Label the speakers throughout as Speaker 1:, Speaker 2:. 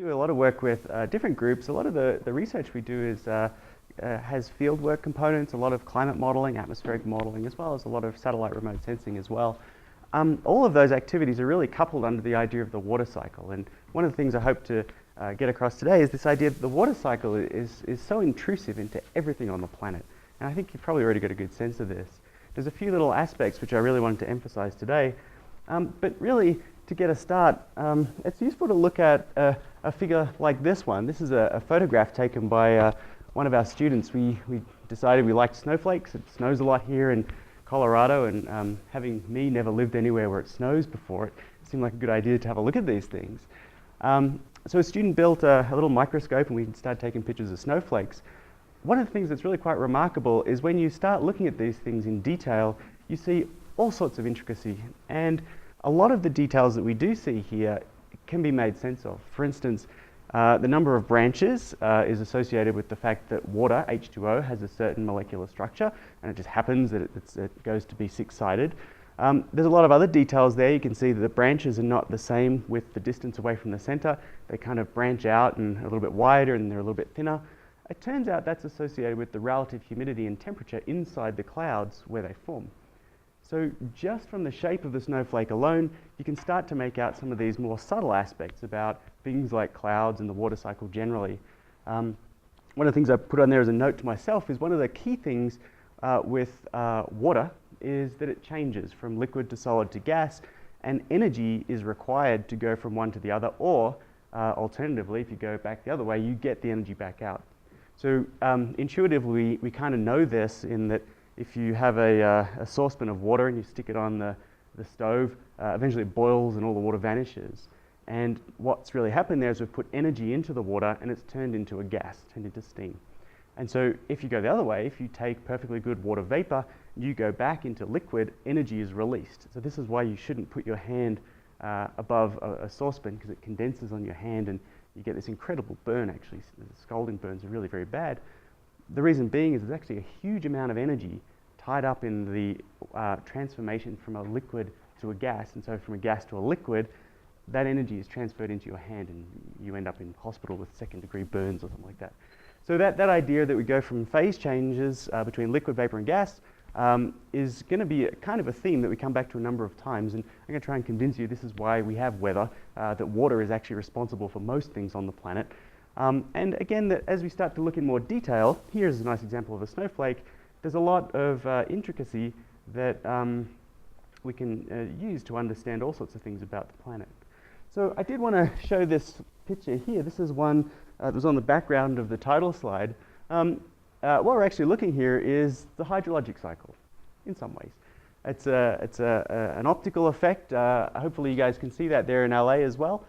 Speaker 1: do a lot of work with different groups. A lot of the research we do is has fieldwork components, a lot of climate modeling, atmospheric modeling, as well as a lot of satellite remote sensing as well. All of those activities are really coupled under the idea of the water cycle. And one of the things I hope to get across today is this idea that the water cycle is so intrusive into everything on the planet. And I think you've probably already got a good sense of this. There's a few little aspects which I really wanted to emphasize today. But really, to get a start, it's useful to look at a figure like this one. This is a photograph taken by one of our students. We decided we liked snowflakes. It snows a lot here in Colorado, and having me never lived anywhere where it snows before, it seemed like a good idea to have a look at these things. So a student built a little microscope and we started taking pictures of snowflakes. One of the things that's really quite remarkable is when you start looking at these things in detail, you see all sorts of intricacy. And a lot of the details that we do see here can be made sense of. For instance, the number of branches is associated with the fact that water, H2O, has a certain molecular structure, and it just happens that it goes to be six-sided. There's a lot of other details there. You can see that the branches are not the same with the distance away from the center. They kind of branch out and are a little bit wider and they're a little bit thinner. It turns out that's associated with the relative humidity and temperature inside the clouds where they form. So just from the shape of the snowflake alone, you can start to make out some of these more subtle aspects about things like clouds and the water cycle generally. One of the things I put on there as a note to myself is one of the key things with water is that it changes from liquid to solid to gas, and energy is required to go from one to the other, or alternatively, if you go back the other way, you get the energy back out. So intuitively, we kind of know this in that if you have a saucepan of water and you stick it on the stove, eventually it boils and all the water vanishes. And what's really happened there is we've put energy into the water and it's turned into a gas, turned into steam. And so if you go the other way, if you take perfectly good water vapor, you go back into liquid, energy is released. So this is why you shouldn't put your hand above a saucepan, because it condenses on your hand and you get this incredible burn. Actually, the scalding burns are really very bad. The reason being is there's actually a huge amount of energy tied up in the transformation from a liquid to a gas. And so from a gas to a liquid, that energy is transferred into your hand and you end up in hospital with second-degree burns or something like that. So that idea that we go from phase changes between liquid, vapor, and gas is going to be kind of a theme that we come back to a number of times. And I'm going to try and convince you this is why we have weather, that water is actually responsible for most things on the planet. And again, that as we start to look in more detail, here's a nice example of a snowflake. There's a lot of intricacy that we can use to understand all sorts of things about the planet. So I did want to show this picture here. This is one that was on the background of the title slide. What we're actually looking here is the hydrologic cycle, in some ways. It's an optical effect. Hopefully you guys can see that there in LA as well.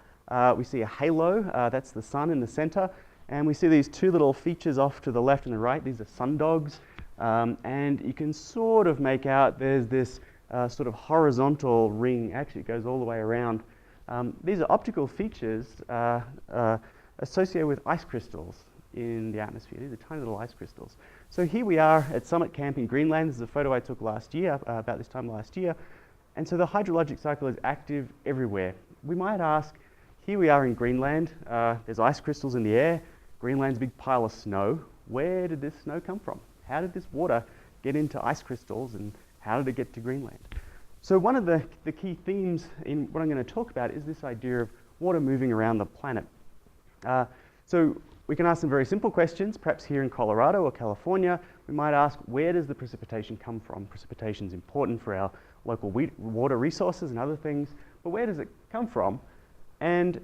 Speaker 1: We see a halo, that's the sun in the center, and we see these two little features off to the left and the right. These are sundogs, and you can sort of make out there's this sort of horizontal ring. Actually, it goes all the way around. These are optical features associated with ice crystals in the atmosphere. These are tiny little ice crystals. So here we are at Summit Camp in Greenland. This is a photo I took last year, about this time last year. And so the hydrologic cycle is active everywhere. We might ask, here we are in Greenland. There's ice crystals in the air. Greenland's a big pile of snow. Where did this snow come from? How did this water get into ice crystals, and how did it get to Greenland? So one of the key themes in what I'm going to talk about is this idea of water moving around the planet. So we can ask some very simple questions. Perhaps here in Colorado or California, we might ask, where does the precipitation come from? Precipitation is important for our local water resources and other things, but where does it come from? And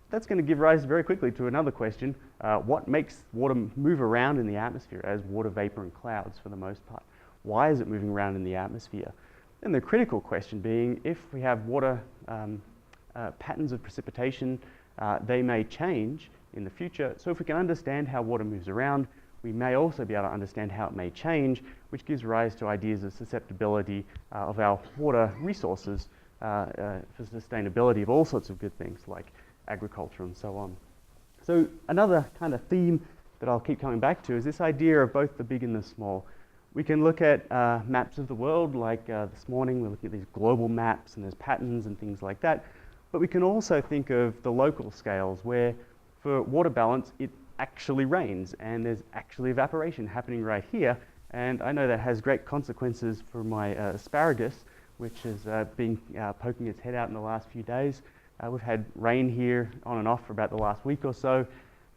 Speaker 1: that's going to give rise very quickly to another question. What makes water move around in the atmosphere as water vapor and clouds for the most part? Why is it moving around in the atmosphere? And the critical question being, if we have water patterns of precipitation, they may change in the future. So if we can understand how water moves around, we may also be able to understand how it may change, which gives rise to ideas of susceptibility of our water resources for sustainability of all sorts of good things like agriculture and so on. So another kind of theme that I'll keep coming back to is this idea of both the big and the small. We can look at maps of the world, like this morning we're looking at these global maps and there's patterns and things like that. But we can also think of the local scales where for water balance, it actually rains, and there's actually evaporation happening right here. And I know that has great consequences for my asparagus, which has been poking its head out in the last few days. We've had rain here on and off for about the last week or so.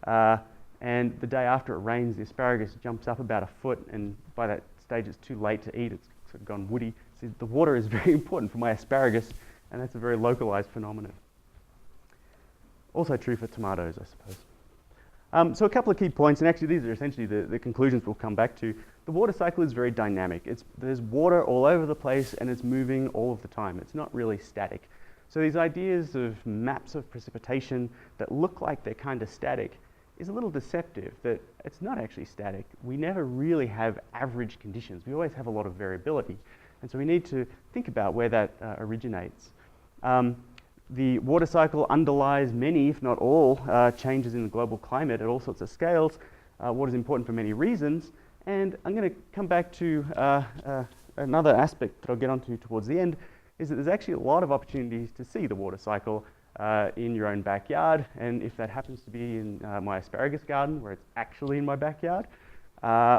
Speaker 1: And the day after it rains, the asparagus jumps up about a foot, and by that stage it's too late to eat. It's sort of gone woody. So the water is very important for my asparagus, and that's a very localized phenomenon. Also true for tomatoes, I suppose. So a couple of key points, and actually these are essentially the conclusions we'll come back to. The water cycle is very dynamic. There's water all over the place, and it's moving all of the time. It's not really static. So these ideas of maps of precipitation that look like they're kind of static is a little deceptive, that it's not actually static. We never really have average conditions. We always have a lot of variability. And so we need to think about where that originates. The water cycle underlies many, if not all, changes in the global climate at all sorts of scales. Water is important for many reasons. And I'm going to come back to another aspect that I'll get onto towards the end, is that there's actually a lot of opportunities to see the water cycle in your own backyard, and if that happens to be in my asparagus garden, where it's actually in my backyard,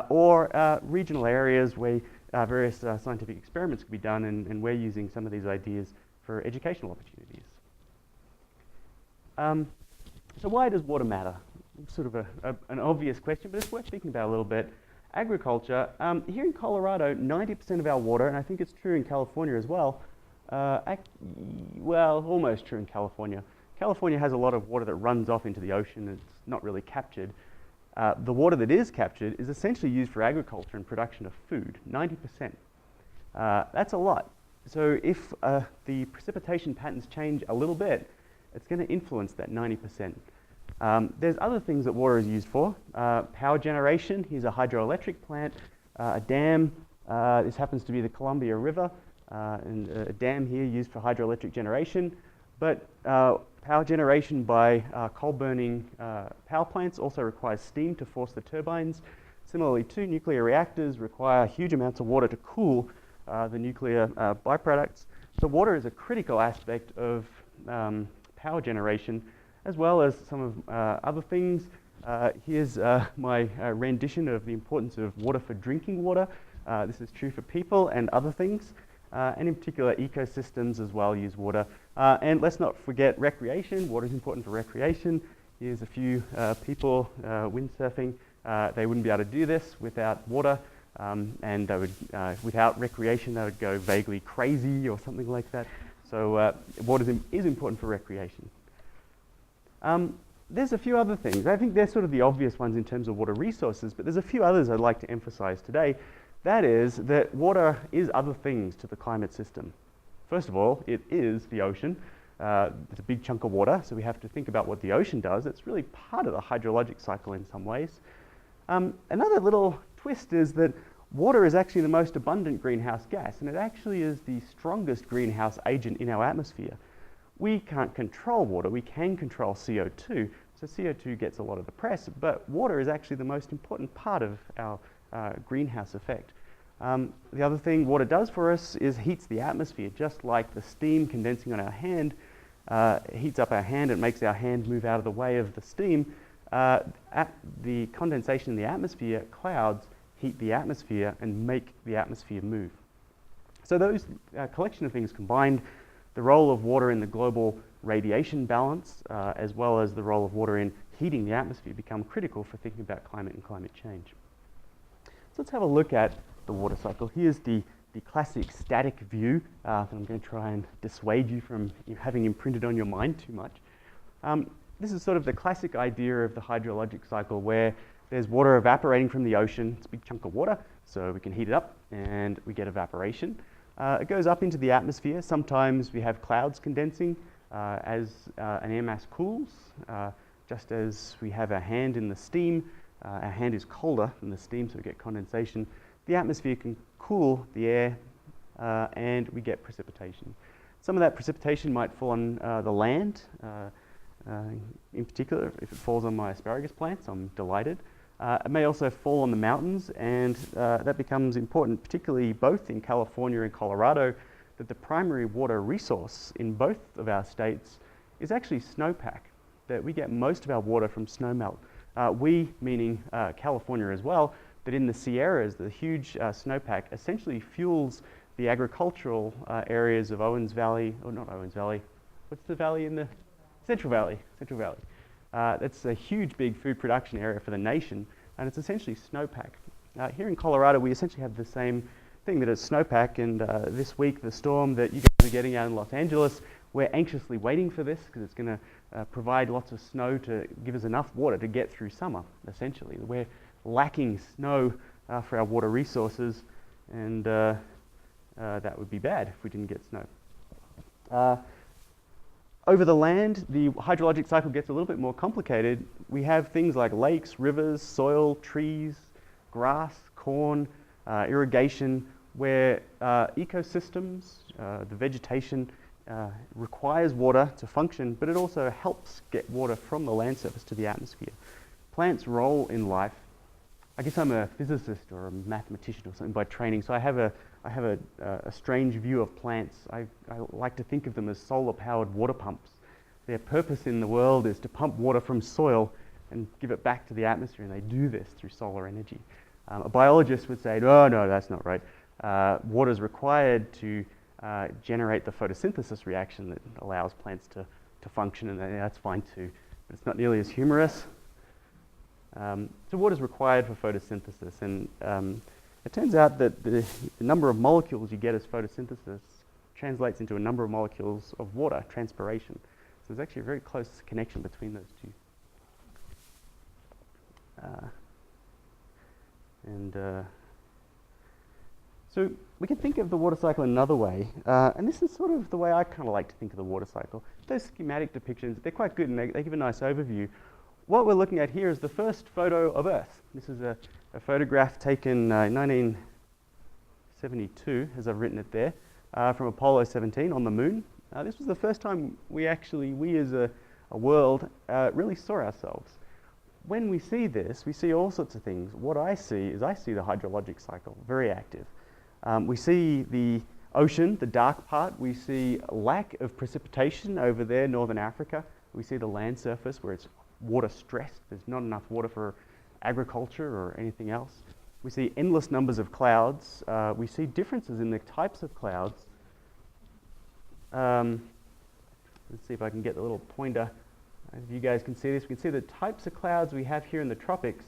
Speaker 1: or regional areas where various scientific experiments can be done, and we're using some of these ideas for educational opportunities. So why does water matter? Sort of an obvious question, but it's worth thinking about a little bit. Agriculture, here in Colorado, 90% of our water, and I think it's true in California as well, well, almost true in California. California has a lot of water that runs off into the ocean and it's not really captured. The water that is captured is essentially used for agriculture and production of food, 90%. That's a lot. So if the precipitation patterns change a little bit, it's going to influence that 90%. There's other things that water is used for. Power generation, here's a hydroelectric plant, a dam, this happens to be the Columbia River. And a dam here used for hydroelectric generation, but power generation by coal-burning power plants also requires steam to force the turbines. Similarly, two nuclear reactors require huge amounts of water to cool the nuclear byproducts. So water is a critical aspect of power generation, as well as some of other things. Here's my rendition of the importance of water for drinking water. This is true for people and other things. And in particular, ecosystems as well use water. And let's not forget recreation. Water is important for recreation. Here's a few people windsurfing. They wouldn't be able to do this without water. And they would, without recreation, they would go vaguely crazy or something like that. So water is important for recreation. There's a few other things. I think they're sort of the obvious ones in terms of water resources, but there's a few others I'd like to emphasize today. That is that water is other things to the climate system. First of all, it is the ocean. It's a big chunk of water, so we have to think about what the ocean does. It's really part of the hydrologic cycle in some ways. Another little twist is that water is actually the most abundant greenhouse gas, and it actually is the strongest greenhouse agent in our atmosphere. We can't control water, we can control CO2, so CO2 gets a lot of the press, but water is actually the most important part of our greenhouse effect. The other thing water does for us is heats the atmosphere, just like the steam condensing on our hand heats up our hand and makes our hand move out of the way of the steam. The condensation in the atmosphere, clouds, heat the atmosphere and make the atmosphere move. So those collection of things combined, the role of water in the global radiation balance, as well as the role of water in heating the atmosphere, become critical for thinking about climate and climate change. So let's have a look at the water cycle. Here's the classic static view that I'm going to try and dissuade you from having imprinted on your mind too much. This is sort of the classic idea of the hydrologic cycle, where there's water evaporating from the ocean. It's a big chunk of water, so we can heat it up and we get evaporation. It goes up into the atmosphere. Sometimes we have clouds condensing as an air mass cools, just as we have our hand in the steam. Our hand is colder than the steam, so we get condensation. The atmosphere can cool the air and we get precipitation. Some of that precipitation might fall on the land, in particular if it falls on my asparagus plants, I'm delighted. It may also fall on the mountains, and that becomes important, particularly both in California and Colorado, that the primary water resource in both of our states is actually snowpack. that we get most of our water from snowmelt. We, meaning California as well, but in the Sierras, the huge snowpack essentially fuels the agricultural areas of Owens Valley, or not Owens Valley, what's the valley in the? Central Valley. That's a huge big food production area for the nation, and it's essentially snowpack. Here in Colorado, we essentially have the same thing, that it's snowpack, and this week the storm that you guys are getting out in Los Angeles, we're anxiously waiting for this because it's going to provide lots of snow to give us enough water to get through summer, essentially. We're lacking snow for our water resources, and that would be bad if we didn't get snow. Over the land, the hydrologic cycle gets a little bit more complicated. We have things like lakes, rivers, soil, trees, grass, corn, irrigation, where ecosystems, the vegetation requires water to function, but it also helps get water from the land surface to the atmosphere. Plants' role in life, I guess I'm a physicist or a mathematician or something by training, so I have a strange view of plants. I like to think of them as solar-powered water pumps. Their purpose in the world is to pump water from soil and give it back to the atmosphere, and they do this through solar energy. A biologist would say, no, that's not right. Water is required to generate the photosynthesis reaction that allows plants to function, and that's fine too. But it's not nearly as humorous. So water is required for photosynthesis, and it turns out that the number of molecules you get as photosynthesis translates into a number of molecules of water, transpiration. So there's actually a very close connection between those two. So we can think of the water cycle another way, and this is sort of the way I kind of like to think of the water cycle. Those schematic depictions, they're quite good, and they give a nice overview. What we're looking at here is the first photo of Earth. This is a photograph taken in 1972, as I've written it there, from Apollo 17 on the moon. This was the first time we as a world really saw ourselves. When we see this, we see all sorts of things. What I see the hydrologic cycle, very active. We see the ocean, the dark part. We see a lack of precipitation over there, northern Africa. We see the land surface where it's water stressed. There's not enough water for agriculture or anything else. We see endless numbers of clouds. We see differences in the types of clouds. Let's see if I can get the little pointer. If you guys can see this, we can see the types of clouds we have here in the tropics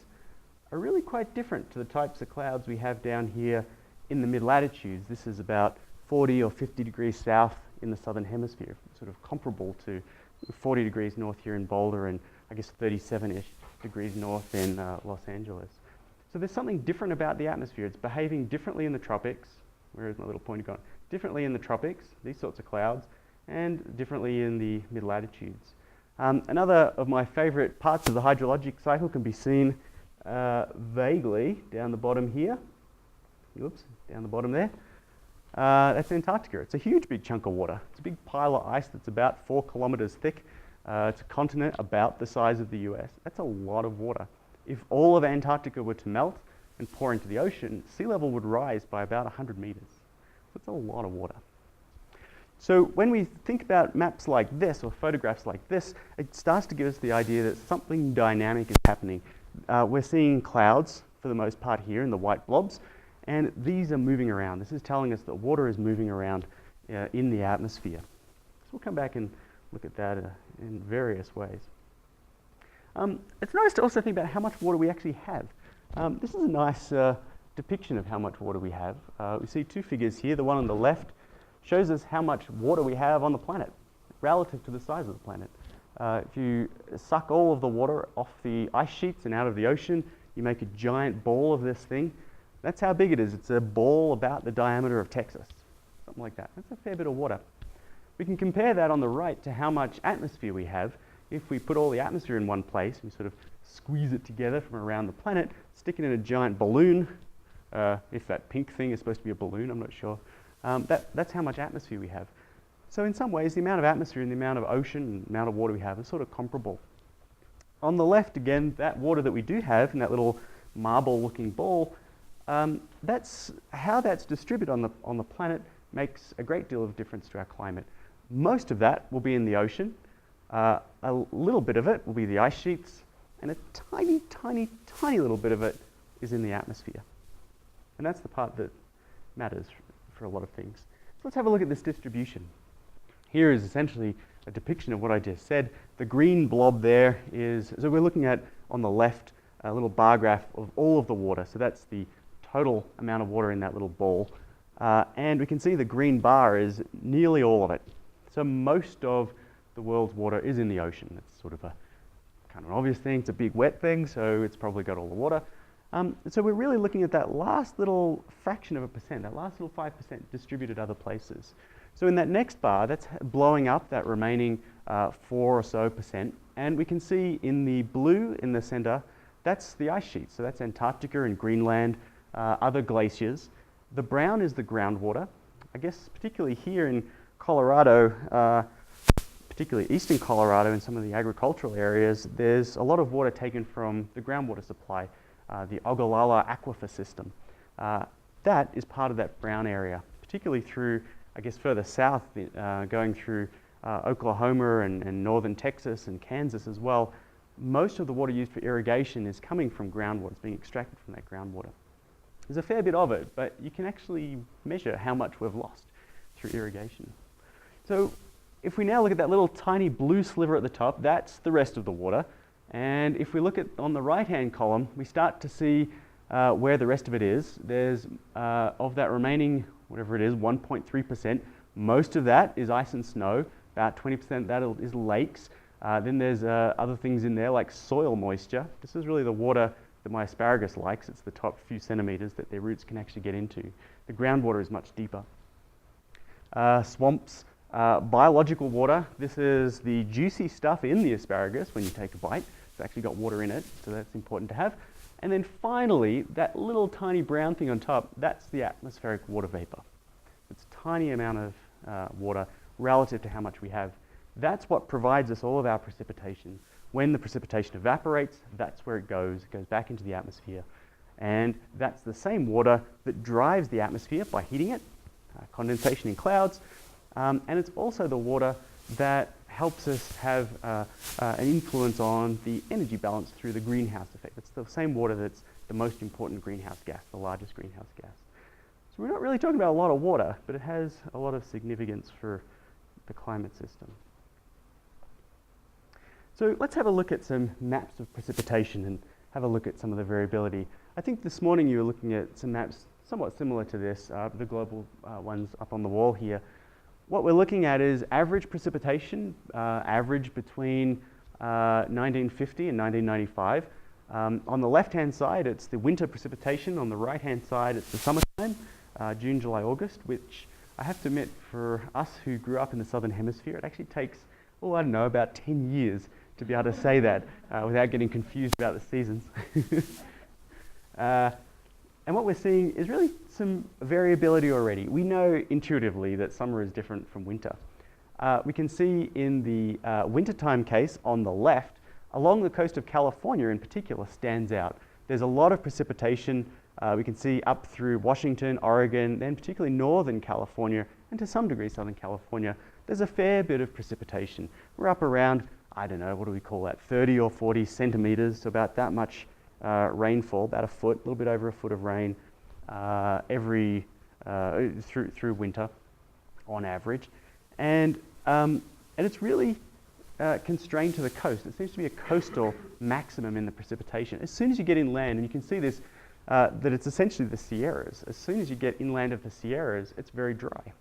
Speaker 1: are really quite different to the types of clouds we have down here in the mid-latitudes. This is about 40 or 50 degrees south in the southern hemisphere, sort of comparable to 40 degrees north here in Boulder, and I guess 37-ish degrees north in Los Angeles. So there's something different about the atmosphere. It's behaving differently in the tropics. Where is my little pointer gone? Differently in the tropics, these sorts of clouds, and differently in the mid-latitudes. Another of my favorite parts of the hydrologic cycle can be seen vaguely down the bottom here. Oops, down the bottom there. That's Antarctica. It's a huge big chunk of water. It's a big pile of ice that's about 4 kilometers thick. It's a continent about the size of the US. That's a lot of water. If all of Antarctica were to melt and pour into the ocean, sea level would rise by about 100 meters. That's a lot of water. So when we think about maps like this or photographs like this, it starts to give us the idea that something dynamic is happening. We're seeing clouds for the most part here in the white blobs, and these are moving around. This is telling us that water is moving around in the atmosphere. So we'll come back and look at that in various ways. It's nice to also think about how much water we actually have. This is a nice depiction of how much water we have. We see two figures here. The one on the left shows us how much water we have on the planet relative to the size of the planet. If you suck all of the water off the ice sheets and out of the ocean, you make a giant ball of this thing. That's how big it is. It's a ball about the diameter of Texas, something like that. That's a fair bit of water. We can compare that on the right to how much atmosphere we have. If we put all the atmosphere in one place, we sort of squeeze it together from around the planet, stick it in a giant balloon. If that pink thing is supposed to be a balloon, I'm not sure. That's how much atmosphere we have. So in some ways, the amount of atmosphere and the amount of ocean and the amount of water we have is sort of comparable. On the left, again, that water that we do have in that little marble-looking ball, that's how that's distributed on the planet makes a great deal of difference to our climate. Most of that will be in the ocean. A little bit of it will be the ice sheets, and a tiny, tiny, tiny little bit of it is in the atmosphere. And that's the part that matters for a lot of things. So let's have a look at this distribution. Here is essentially a depiction of what I just said. The green blob there is, so we're looking at, on the left, a little bar graph of all of the water. So that's the total amount of water in that little ball. And we can see the green bar is nearly all of it. So most of the world's water is in the ocean. That's sort of a kind of an obvious thing. It's a big wet thing, so it's probably got all the water. So we're really looking at that last little fraction of a percent, that last little 5% distributed other places. So in that next bar, that's blowing up that remaining 4 or so percent. And we can see in the blue in the center, that's the ice sheet. So that's Antarctica and Greenland, other glaciers. The brown is the groundwater. I guess particularly here in Colorado, particularly eastern Colorado and some of the agricultural areas, there's a lot of water taken from the groundwater supply, the Ogallala aquifer system. That is part of that brown area, particularly through, I guess, further south, going through Oklahoma and northern Texas and Kansas as well. Most of the water used for irrigation is coming from groundwater. It's being extracted from that groundwater. There's a fair bit of it, but you can actually measure how much we've lost through irrigation. So if we now look at that little tiny blue sliver at the top, that's the rest of the water. And if we look at on the right-hand column, we start to see where the rest of it is. There's, of that remaining, whatever it is, 1.3%, most of that is ice and snow. About 20% of that is lakes. Then there's other things in there like soil moisture. This is really the water that my asparagus likes. It's the top few centimeters that their roots can actually get into. The groundwater is much deeper. Swamps, biological water. This is the juicy stuff in the asparagus when you take a bite. It's actually got water in it, so that's important to have. And then finally, that little tiny brown thing on top, that's the atmospheric water vapor. It's a tiny amount of water relative to how much we have. That's what provides us all of our precipitation. When the precipitation evaporates, that's where it goes. It goes back into the atmosphere. And that's the same water that drives the atmosphere by heating it, condensation in clouds. And it's also the water that helps us have an influence on the energy balance through the greenhouse effect. It's the same water that's the most important greenhouse gas, the largest greenhouse gas. So we're not really talking about a lot of water, but it has a lot of significance for the climate system. So let's have a look at some maps of precipitation and have a look at some of the variability. I think this morning you were looking at some maps somewhat similar to this, the global ones up on the wall here. What we're looking at is average precipitation, average between 1950 and 1995. On the left-hand side, it's the winter precipitation. On the right-hand side, it's the summertime, June, July, August, which I have to admit, for us who grew up in the southern hemisphere, it actually takes, oh, I don't know, about 10 years to be able to say that without getting confused about the seasons. And what we're seeing is really some variability already. We know intuitively that summer is different from winter. We can see in the wintertime case on the left, along the coast of California in particular stands out. There's a lot of precipitation. We can see up through Washington, Oregon, then particularly northern California, and to some degree southern California. There's a fair bit of precipitation. We're up around, I don't know, what do we call that, 30 or 40 centimeters, so about that much rainfall, about a foot, a little bit over a foot of rain through winter on average. And it's really constrained to the coast. It seems to be a coastal maximum in the precipitation. As soon as you get inland, and you can see this, that it's essentially the Sierras. As soon as you get inland of the Sierras, it's very dry.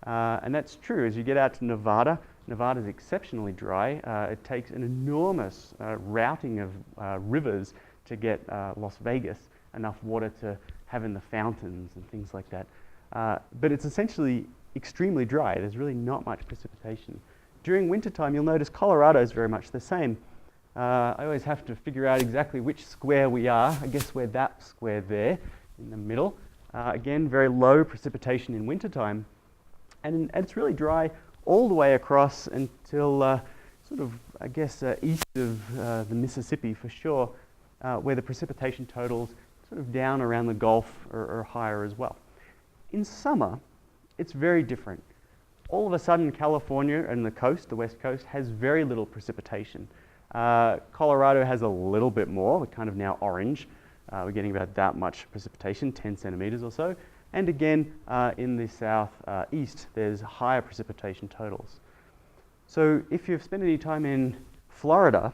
Speaker 1: And that's true. As you get out to Nevada, Nevada's exceptionally dry. It takes an enormous routing of rivers to get Las Vegas enough water to have in the fountains and things like that. But it's essentially extremely dry. There's really not much precipitation. During wintertime, you'll notice Colorado is very much the same. I always have to figure out exactly which square we are. I guess we're that square there in the middle. Again, very low precipitation in wintertime. And it's really dry all the way across until sort of, I guess, east of the Mississippi for sure, where the precipitation totals sort of down around the Gulf or higher as well. In summer, it's very different. all of a sudden California and the coast, the west coast, has very little precipitation. Colorado has a little bit more. We're kind of now orange. We're getting about that much precipitation, 10 centimeters or so. And again, in the southeast, there's higher precipitation totals. So if you've spent any time in Florida,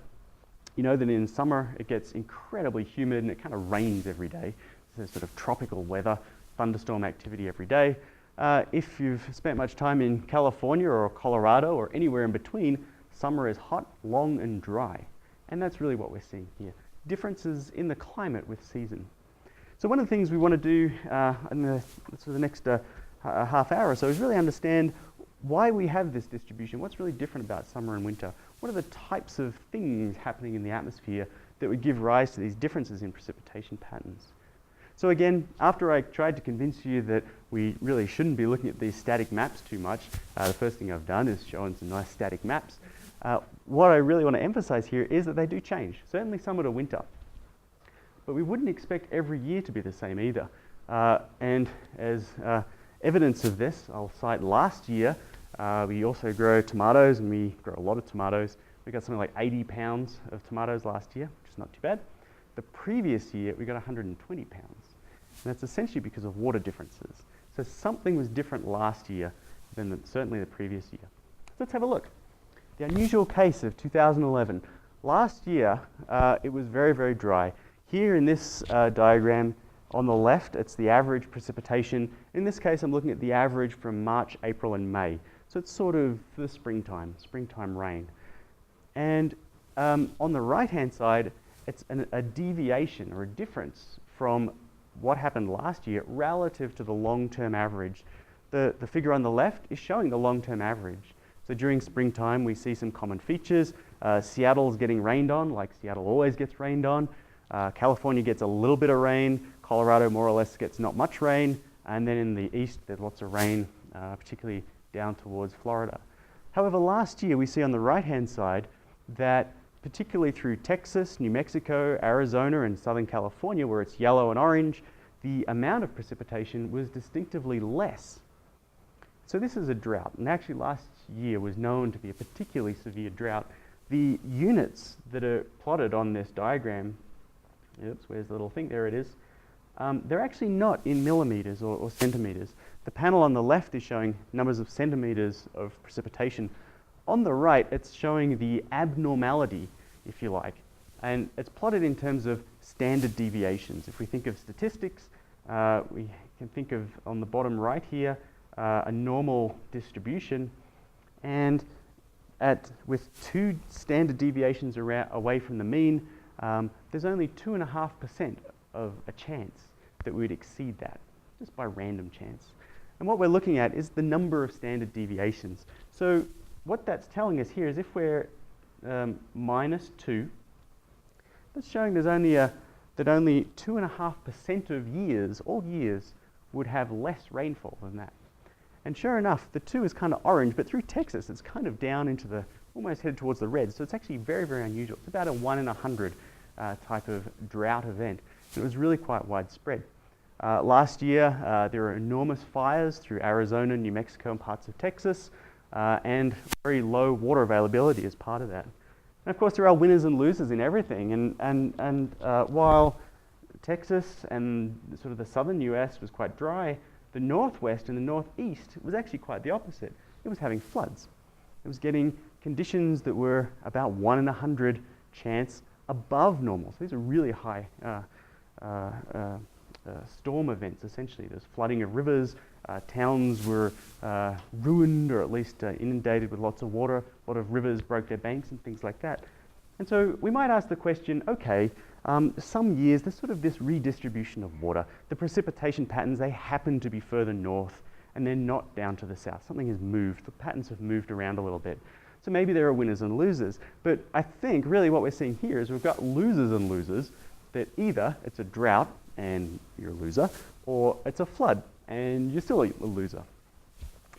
Speaker 1: you know that in summer it gets incredibly humid and it kind of rains every day. So sort of tropical weather, thunderstorm activity every day. If you've spent much time in California or Colorado or anywhere in between, summer is hot, long and dry. And that's really what we're seeing here. Differences in the climate with season. So one of the things we want to do in the next half hour or so is really understand why we have this distribution. What's really different about summer and winter? What are the types of things happening in the atmosphere that would give rise to these differences in precipitation patterns? So again, after I tried to convince you that we really shouldn't be looking at these static maps too much, the first thing I've done is shown some nice static maps. What I really want to emphasize here is that they do change, certainly summer to winter. But we wouldn't expect every year to be the same either. And as evidence of this, I'll cite last year, we also grow tomatoes, and we grow a lot of tomatoes. We got something like 80 pounds of tomatoes last year, which is not too bad. The previous year, we got 120 pounds. And that's essentially because of water differences. So something was different last year than certainly the previous year. So let's have a look. The unusual case of 2011. Last year, it was very, very dry. Here in this diagram, on the left, it's the average precipitation. In this case, I'm looking at the average from March, April, and May. So it's sort of the springtime rain. And on the right-hand side, it's a deviation or a difference from what happened last year relative to the long-term average. The figure on the left is showing the long-term average. So during springtime, we see some common features. Seattle's getting rained on, like Seattle always gets rained on. California gets a little bit of rain. Colorado more or less gets not much rain. And then in the east, there's lots of rain, particularly down towards Florida. However, last year, we see on the right-hand side that particularly through Texas, New Mexico, Arizona, and Southern California, where it's yellow and orange, the amount of precipitation was distinctively less. So this is a drought, and actually last year was known to be a particularly severe drought. The units that are plotted on this diagram, oops, where's the little thing? There it is. They're actually not in millimeters or centimeters. The panel on the left is showing numbers of centimeters of precipitation. On the right, it's showing the abnormality, if you like, and it's plotted in terms of standard deviations. If we think of statistics, we can think of, on the bottom right here, a normal distribution, and with 2 standard deviations away from the mean, there's only 2.5% of a chance that we would exceed that, just by random chance. And what we're looking at is the number of standard deviations. So what that's telling us here is if we're minus 2, that's showing there's only that only 2.5% of years, all years, would have less rainfall than that. And sure enough, the 2 is kind of orange, but through Texas, it's kind of down into the, almost headed towards the red. So it's actually very, very unusual. It's about a 1 in 100 type of drought event. And it was really quite widespread. Last year, there were enormous fires through Arizona, New Mexico, and parts of Texas, and very low water availability as part of that. And of course, there are winners and losers in everything. And while Texas and sort of the southern US was quite dry, the northwest and the northeast was actually quite the opposite. It was having floods. It was getting conditions that were about 1 in 100 chance above normal. So these are really high storm events, essentially. There's flooding of rivers, towns were ruined or at least inundated with lots of water, a lot of rivers broke their banks and things like that. And so we might ask the question, okay, some years there's sort of this redistribution of water. The precipitation patterns, they happen to be further north and they're not down to the south. Something has moved, the patterns have moved around a little bit. So maybe there are winners and losers, but I think really what we're seeing here is we've got losers and losers, that either it's a drought and you're a loser, or it's a flood and you're still a loser.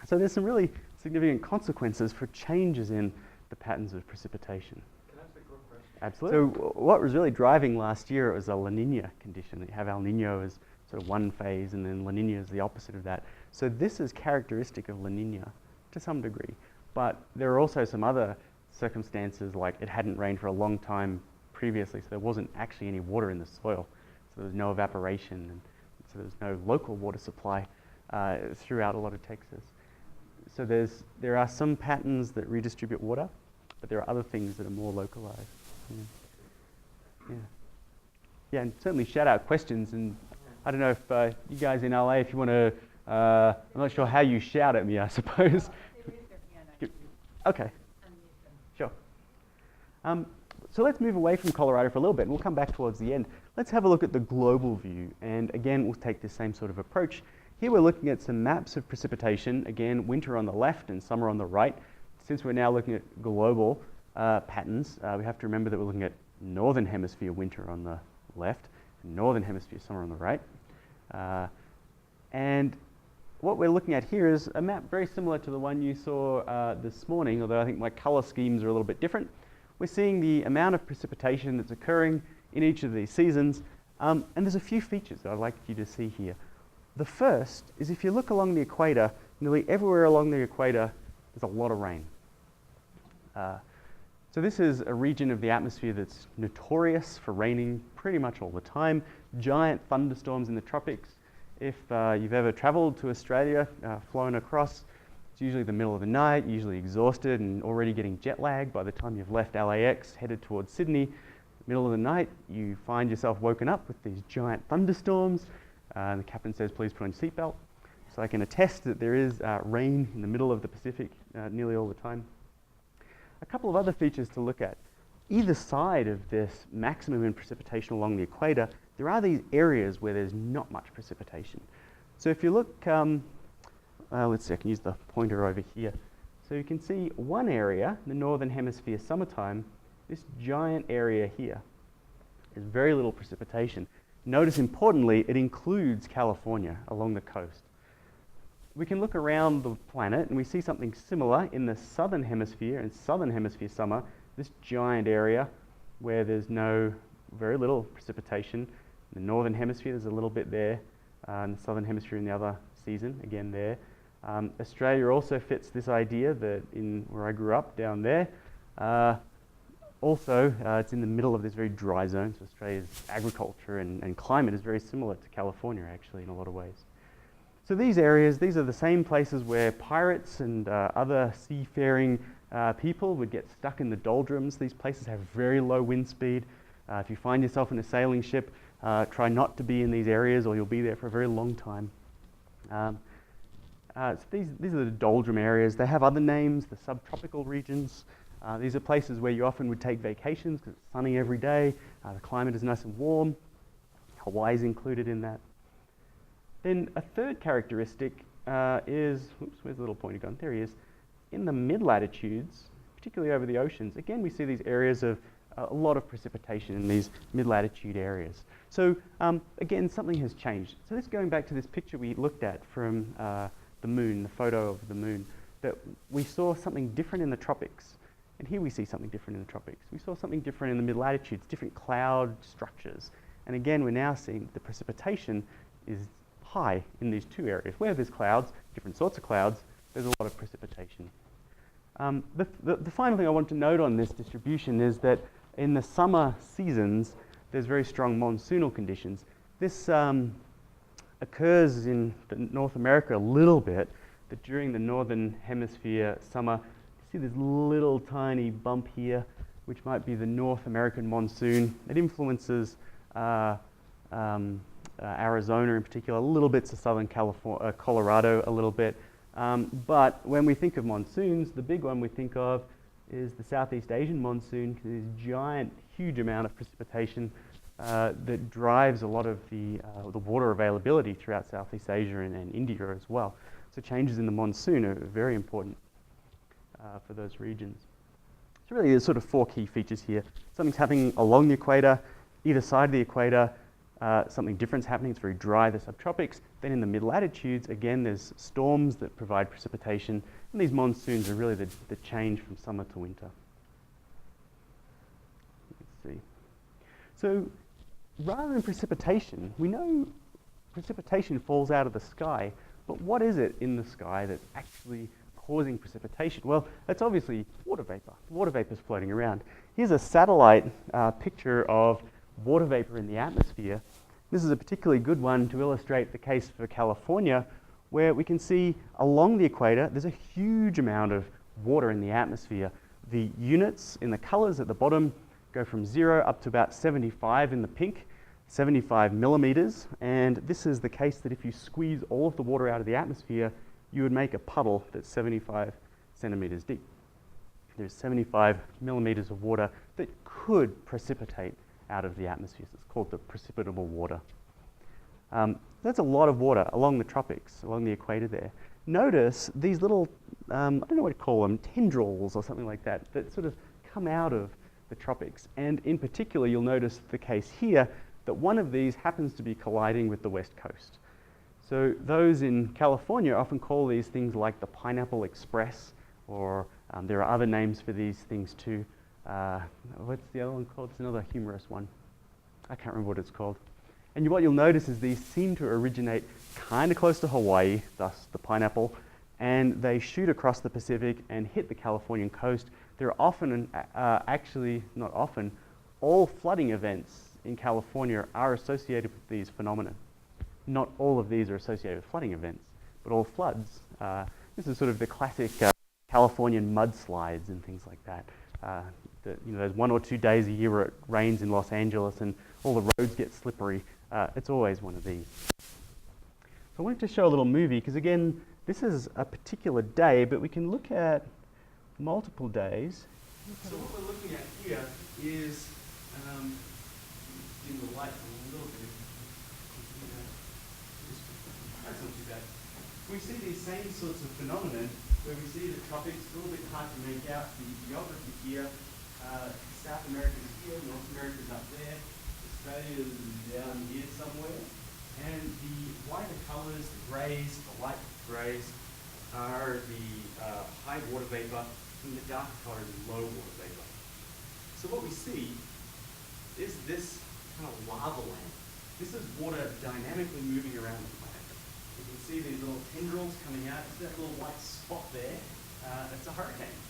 Speaker 1: So there's some really significant consequences for changes in the patterns of precipitation.
Speaker 2: Can I ask a quick question?
Speaker 1: Absolutely. So what was really driving last year was a La Nina condition. You have El Nino as sort of one phase and then La Nina is the opposite of that. So this is characteristic of La Nina. to some degree. But there are also some other circumstances, like it hadn't rained for a long time previously, so there wasn't actually any water in the soil. So there was no evaporation, and so there was no local water supply throughout a lot of Texas. So there are some patterns that redistribute water, but there are other things that are more localized. Yeah, and certainly shout out questions. And I don't know if you guys in LA, if you want to, I'm not sure how you shout at me, I suppose. Okay, sure. So let's move away from Colorado for a little bit, and we'll come back towards the end. Let's have a look at the global view, and again, we'll take the same sort of approach. Here we're looking at some maps of precipitation, again, winter on the left and summer on the right. Since we're now looking at global patterns, we have to remember that we're looking at northern hemisphere winter on the left, and northern hemisphere summer on the right. And what we're looking at here is a map very similar to the one you saw this morning, although I think my color schemes are a little bit different. We're seeing the amount of precipitation that's occurring in each of these seasons, and there's a few features that I'd like you to see here. The first is if you look along the equator, nearly everywhere along the equator, there's a lot of rain. So this is a region of the atmosphere that's notorious for raining pretty much all the time. Giant thunderstorms in the tropics. If you've ever traveled to Australia, flown across, it's usually the middle of the night, usually exhausted and already getting jet lag by the time you've left LAX, headed towards Sydney. Middle of the night, you find yourself woken up with these giant thunderstorms. And the captain says, please put on your seatbelt. So I can attest that there is rain in the middle of the Pacific nearly all the time. A couple of other features to look at. Either side of this maximum in precipitation along the equator, there are these areas where there's not much precipitation. So if you look, let's see, I can use the pointer over here. So you can see one area, the northern hemisphere summertime, this giant area here. There's very little precipitation. Notice importantly, it includes California along the coast. We can look around the planet and we see something similar in the southern hemisphere and southern hemisphere summer, this giant area where there's very little precipitation. In the northern hemisphere, there's a little bit there, and the southern hemisphere in the other season, again there. Australia also fits this idea that in where I grew up down there. Also, it's in the middle of this very dry zone, so Australia's agriculture and climate is very similar to California, actually, in a lot of ways. So these areas, these are the same places where pirates and other seafaring people would get stuck in the doldrums. These places have very low wind speed. If you find yourself in a sailing ship, try not to be in these areas or you'll be there for a very long time. So these are the doldrum areas. They have other names, the subtropical regions. These are places where you often would take vacations because it's sunny every day. The climate is nice and warm. Hawaii is included in that. Then a third characteristic is, where's the little pointer gone? There he is. In the mid-latitudes, particularly over the oceans, again we see these areas of a lot of precipitation in these mid-latitude areas. So again, something has changed. So this going back to this picture we looked at from the moon, the photo of the moon, that we saw something different in the tropics. And here we see something different in the tropics. We saw something different in the mid-latitudes, different cloud structures. And again, we're now seeing the precipitation is high in these two areas. Where there's clouds, different sorts of clouds, there's a lot of precipitation. The final thing I want to note on this distribution is that in the summer seasons, there's very strong monsoonal conditions. This occurs in North America a little bit, that during the northern hemisphere summer, you see this little tiny bump here, which might be the North American monsoon. It influences Arizona in particular, a little bit to southern California, Colorado a little bit. But when we think of monsoons, the big one we think of is the Southeast Asian monsoon, this giant, huge amount of precipitation that drives a lot of the water availability throughout Southeast Asia and India as well. So changes in the monsoon are very important for those regions. So really there's sort of four key features here. Something's happening along the equator, either side of the equator, something different's happening, it's very dry, the subtropics. Then in the mid-latitudes, again, there's storms that provide precipitation, and these monsoons are really the change from summer to winter. Let's see. So rather than precipitation, we know precipitation falls out of the sky, but what is it in the sky that's actually causing precipitation? Well, that's obviously water vapor. Water vapor is floating around. Here's a satellite picture of water vapor in the atmosphere. This is a particularly good one to illustrate the case for California, where we can see along the equator there's a huge amount of water in the atmosphere. The units in the colors at the bottom go from 0 up to about 75 in the pink, 75 millimeters, and this is the case that if you squeeze all of the water out of the atmosphere, you would make a puddle that's 75 centimeters deep. There's 75 millimeters of water that could precipitate out of the atmosphere. So it's called the precipitable water. That's a lot of water along the tropics, along the equator there. Notice these little, I don't know what to call them, tendrils or something like that, that sort of come out of the tropics. And in particular, you'll notice the case here that one of these happens to be colliding with the west coast. So those in California often call these things like the Pineapple Express, or there are other names for these things too. What's the other one called? It's another humorous one. I can't remember what it's called. And what you'll notice is these seem to originate kind of close to Hawaii, thus the pineapple, and they shoot across the Pacific and hit the Californian coast. They're often, actually not often, all flooding events in California are associated with these phenomena. Not all of these are associated with flooding events, but all floods. This is sort of the classic Californian mudslides and things like that. There's 1 or 2 days a year where it rains in Los Angeles and all the roads get slippery. It's always one of these. So I wanted to show a little movie because, again, this is a particular day, but we can look at multiple days. So what we're looking at here is, in the light a little bit, that's not too bad. We see these same sorts of phenomena where we see the tropics. It's a little bit hard to make out the geography here. South America is here, North America is up there, Australia is down here somewhere, and the lighter colours, the greys, the light greys, are the high water vapour, and the dark colour is low water vapour. So what we see is this kind of lava land. This is water dynamically moving around the planet. You can see these little tendrils coming out. See that little white spot there? It's a hurricane.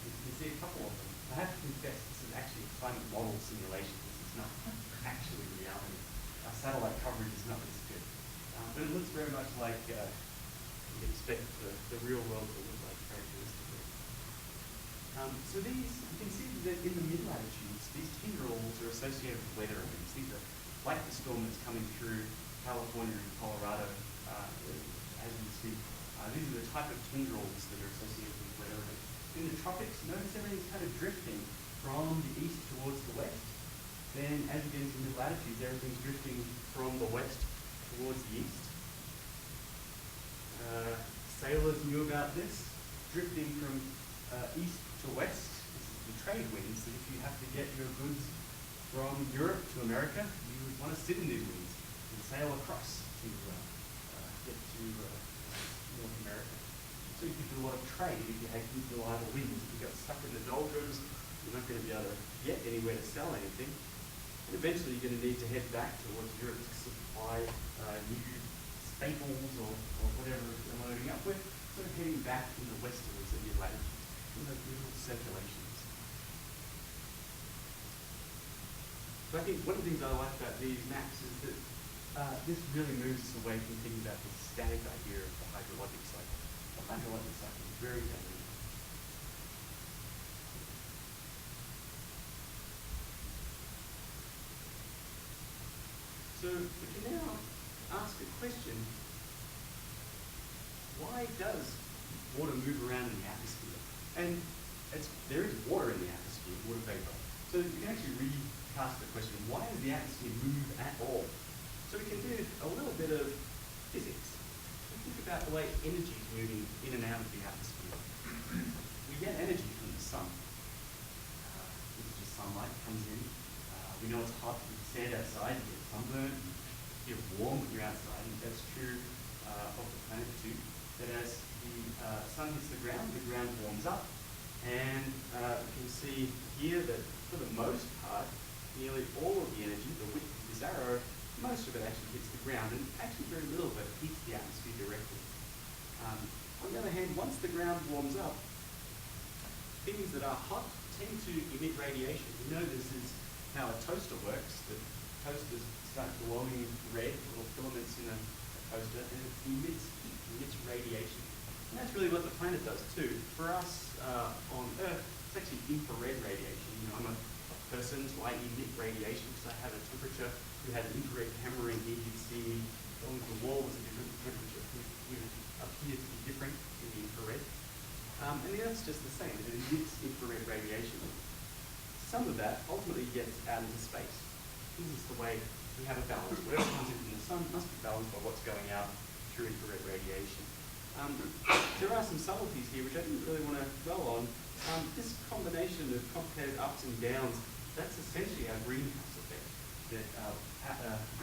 Speaker 1: You can see a couple of them. I have to confess, this is actually a climate model simulation. This is not actually reality. Our satellite coverage is not this good. But it looks very much like you'd expect the real world to look like characteristically. So these, you can see that in the mid-latitudes, these tendrils are associated with weather events. These are like the storm that's coming through California and Colorado as we speak. These are the type of tendrils that are associated with weather events. In the tropics, notice everything's kind of drifting from the east towards the west. Then as you get into mid-latitudes, everything's drifting from the west towards the east. Sailors knew about this, drifting from east to west. This is the trade winds, that if you have to get your goods from Europe to America, you would want to sit in these winds and sail across to get to North America. So you could do a lot of trade if you had good reliable winds. If you got stuck in the doldrums, you're not going to be able to get anywhere to sell anything. And eventually you're going to need to head back towards Europe to supply new staples or whatever they're loading up with. Sort of heading back in the west towards the mid-latitudes in those beautiful circulations. So I think one of the things I like about these maps is that this really moves us away from thinking about the static idea of the hydrologic cycle. The hydrologic cycle is very dynamic. So we can now ask a question: why does water move around in the atmosphere? And there is water in the atmosphere, water vapor. So you can actually recast the question: why does the atmosphere move at all? So we can do a little bit of physics. Think about the way energy is moving in and out of the atmosphere. We get energy from the sun. This is just sunlight comes in. We know it's hot. We stand outside, you get sunburned. You get warm when you're outside, and that's true of the planet too. That as the sun hits the ground warms up, and you can see here that for the most part, nearly all of the energy, the width of this arrow, most of it actually hits the ground, and actually very little of it heats the atmosphere directly.
Speaker 2: On the other hand, once the ground warms up, things that are hot tend to emit radiation. You know this is how a toaster works. The toasters start glowing red, little filaments in a toaster, and it emits heat, emits radiation. And that's really what the planet does too. For us on Earth, it's actually infrared radiation. You know, I'm a person, so I emit radiation because I have a temperature. If you had an infrared camera in here, you'd see along the wall was a different temperature. It appears to be different in the infrared. And the Earth's just the same. It emits infrared radiation. Some of that ultimately gets out into space. This is the way we have a balance. Whatever comes in from the sun must be balanced by what's going out through infrared radiation. There are some subtleties here which I didn't really want to dwell on. This combination of complicated ups and downs, that's essentially our greenhouse effect. That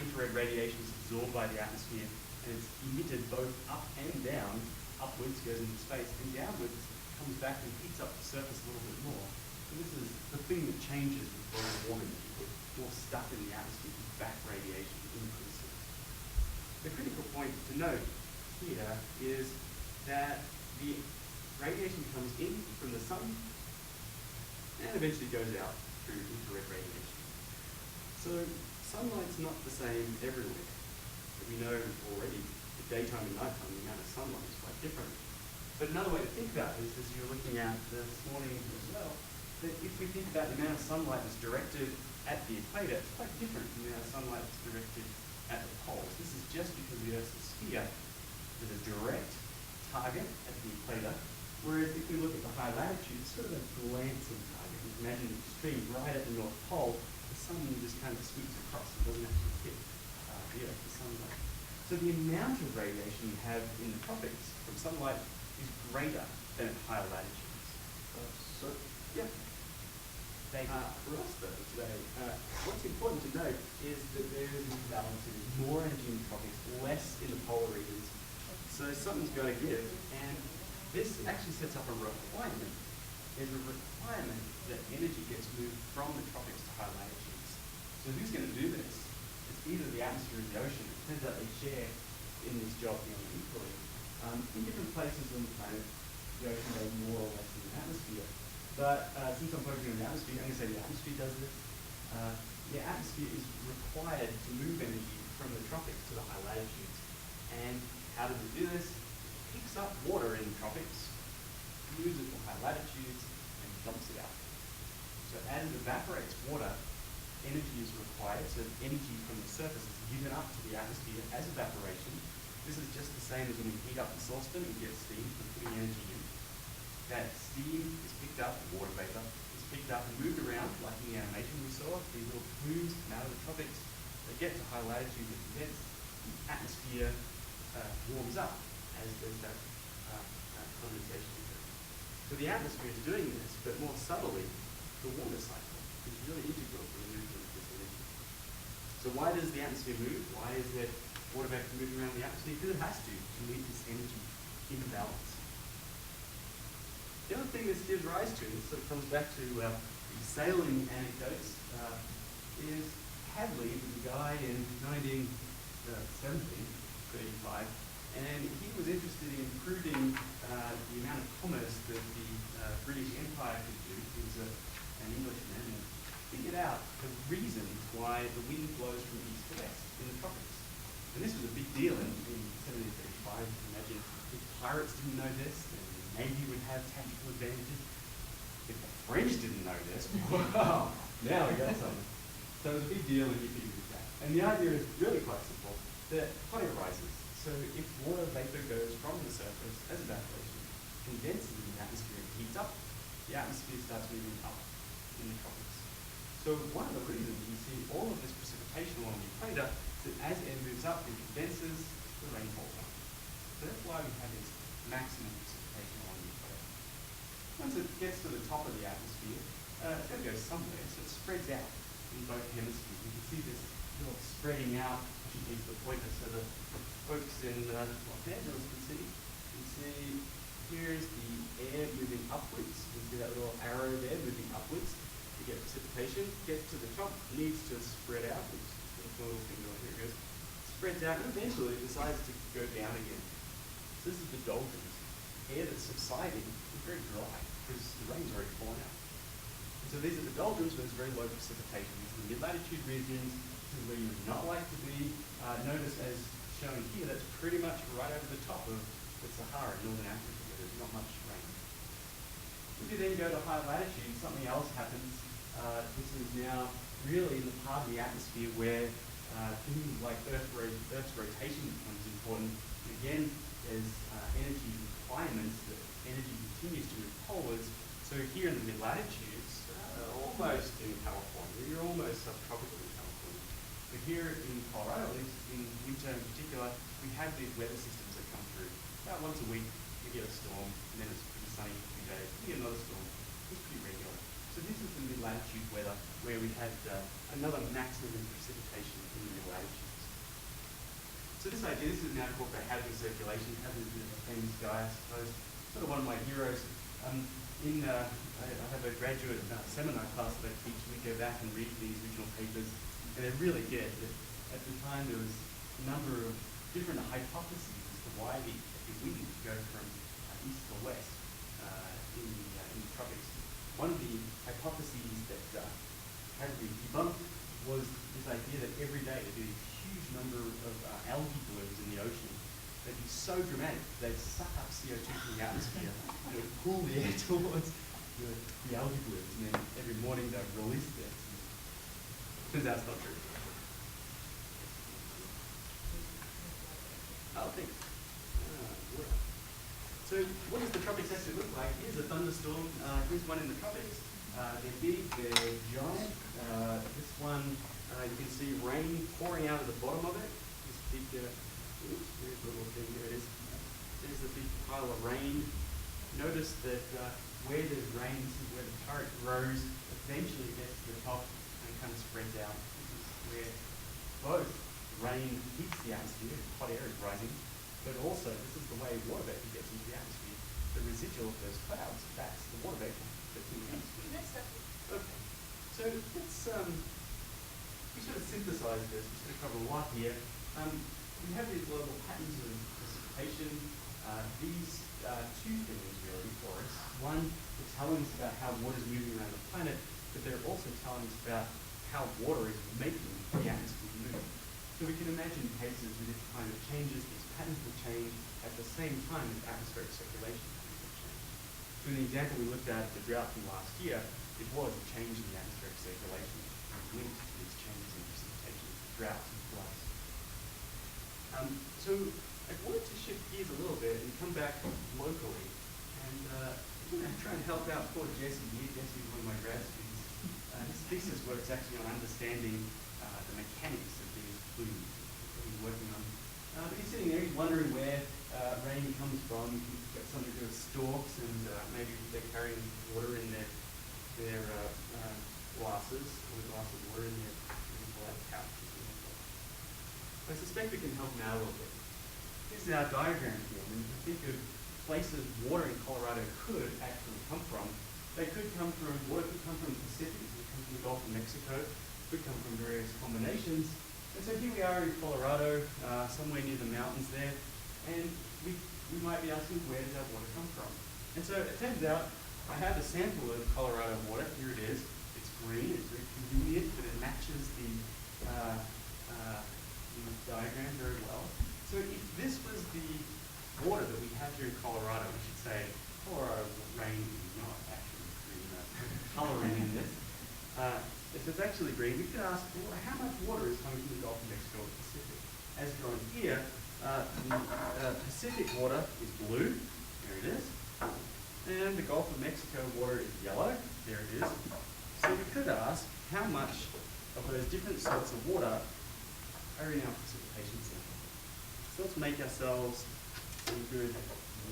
Speaker 2: infrared radiation is absorbed by the atmosphere and it's emitted both up and down. Upwards goes into space and downwards comes back and heats up the surface a little bit more. So this is the thing that changes with global warming. You put more stuff in the atmosphere, back radiation increases. The critical point to note here is that the radiation comes in from the sun and eventually goes out through infrared radiation. So sunlight's not the same everywhere. We know already the daytime and nighttime, the amount of sunlight is quite different. But another way to think about this, as you were looking at this morning as well, that if we think about the amount of sunlight that's directed at the equator, it's quite different from the amount of sunlight that's directed at the poles. This is just because the Earth's a sphere with a direct target at the equator, whereas if we look at the high latitude, it's sort of a glancing target. You can imagine an extreme right at the North Pole, the sun just kind of sweeps across and doesn't actually hit the Earth, the sunlight. So the amount of radiation you have in the tropics from sunlight is greater than at higher latitudes. For us though today, what's important to note is that there is an imbalance. There's more energy in the tropics, less in the polar regions. So something's got to give, and this actually sets up a requirement. There's a requirement that energy gets moved from the tropics to high latitudes. So who's going to do this? It's either the atmosphere or the ocean. It turns out they share in this job equally. In different places on the planet, the ocean goes more or less in the atmosphere. But since I'm focusing on the atmosphere, I'm going to say the atmosphere does this. The atmosphere is required to move energy from the tropics to the high latitudes. And how does it do this? It picks up water in the tropics, moves it to high latitudes, and dumps it out. So as it evaporates water, energy is required. So energy from the surface is given up to the atmosphere as evaporation. This is just the same as when we heat up the saucepan and get steam from putting energy in. That steam is picked up, water vapor, is picked up and moved around, like in the animation we saw. These little plumes come out of the tropics. They get to high latitude, they condense, the atmosphere warms up as there's that condensation occurs. So the atmosphere is doing this, but more subtly, the water cycle is really integral to the movement of this energy. So why does the atmosphere move? Why is there water vapor moving around the atmosphere? Because it has to meet this energy imbalance. The other thing this gives rise to, and this sort of comes back to the sailing anecdotes, is Hadley was a guy in 1935, and he was interested in improving the amount of commerce that the British Empire could do. He was an Englishman and figured out the reasons why the wind blows from east to west in the tropics. And this was a big deal in 1735. You can imagine if pirates didn't know this, then the Navy would have tactical advantages. If the French didn't know this, wow, now we got something. So it was a big deal and he figured it out. And the idea is really quite simple, that hot air rises. So if water vapor goes from the surface as evaporation, condenses in the atmosphere and heats up, the atmosphere starts moving up in the tropics. So one of the reasons you see all of this precipitation along the equator is that as air moves up and condenses, the rain falls down. So that's why we have this maximum precipitation along the equator. Once it gets to the top of the atmosphere, it's going to go somewhere, so it spreads out in both hemispheres. You can see this little spreading out, which is the pointer, so the folks in Los Angeles can see. You can see here's the air moving upwards. You can see that little arrow there moving upwards. You get precipitation, gets to the top, needs to spread out. Oops, the little finger right here it goes. Spreads out and eventually decides to go down again. So this is the doldrums. air that's subsiding is very dry because the rain's already fallen out. And so these are the doldrums where there's very low precipitation. These are the mid-latitude regions. This is where you would not like to be. Notice as shown here, that's pretty much right over the top of the Sahara in northern Africa where there's not much rain. If you then go to high latitude, something else happens. This is now really in the part of the atmosphere where things like Earth's rotation becomes important. Again, there's energy requirements that energy continues to move polarwards. So here in the mid-latitudes, almost in California, you're almost subtropical in California. But here in Colorado, at least in winter in particular, we have these weather systems that come through. About once a week, we get a storm, and then it's pretty sunny for a few days. We get another storm. It's pretty regular. So this is the mid-latitude weather where we had another maximum in precipitation in the mid-latitudes. So this idea, this is now called the Hadley circulation. Hadley is a famous guy, I suppose, sort of one of my heroes. I have a graduate seminar class that I teach. We go back and read these original papers, and they really get that at the time there was a number of different hypotheses as to why the wind would go from east to west in the tropics. One of the hypotheses that Hadley debunked was this idea that every day there'd be a huge number of algae blooms in the ocean. They'd be so dramatic, they'd suck up CO2 from the atmosphere, and it would pull the air towards the algae blooms, and then every morning they'd release this. Turns out it's not true. Oh, thanks. Water. So what does the tropics actually look like? Here's a thunderstorm. Here's one in the tropics. They're big, they're giant. This one, you can see rain pouring out of the bottom of it. This big, oops, here's the little thing, there it is. There's the big pile of rain. Notice that where there's rain, this is where the current grows, eventually gets to the top and kind of spreads out. This is where both rain hits the atmosphere, hot air is rising, but also this is the way water vapor gets into the atmosphere. The residual of those clouds, that's the water vapor that's in the atmosphere. Okay, so let's we sort of synthesize this. We sort of cover a lot here. We have these global patterns of precipitation. These two things really for us. One, they're telling us about how water is moving around the planet, but they're also telling us about how water is making the atmosphere move. So we can imagine cases where this kind of changes, these patterns will change at the same time as atmospheric circulation patterns will change. So in the example we looked at, the drought from last year, it was a change in the atmospheric circulation linked to these changes in precipitation, droughts and floods. So I wanted to shift gears a little bit and come back locally. And I'm going to try and help out poor Jesse here. Jesse is one of my grad students. His thesis work's actually on understanding the mechanics of these plumes that he's working on. But he's sitting there, he's wondering where rain comes from. He's got something to do with storks, and maybe they're carrying water in their glasses, or glasses of water in their couch. I suspect we can help him out a little bit. This is our diagram here. When you think of places water in Colorado could actually come from, water could come from the Pacific, it could come from the Gulf of Mexico, it could come from various combinations. And so here we are in Colorado, somewhere near the mountains there, and we might be asking, where does our water come from? And so it turns out I have a sample of Colorado water. Here it is. It's green, it's very convenient, but it matches the diagram very well. So if this was the water that we have here in Colorado, we should say Colorado rain is not actually green, coloring in this. If it's actually green, we could ask, well, how much water is coming from the Gulf of Mexico or Pacific? As drawn here, the Pacific water is blue, there it is, and the Gulf of Mexico water is yellow, there it is. So we could ask how much of those different sorts of water are in our precipitation sample. So let's make ourselves some good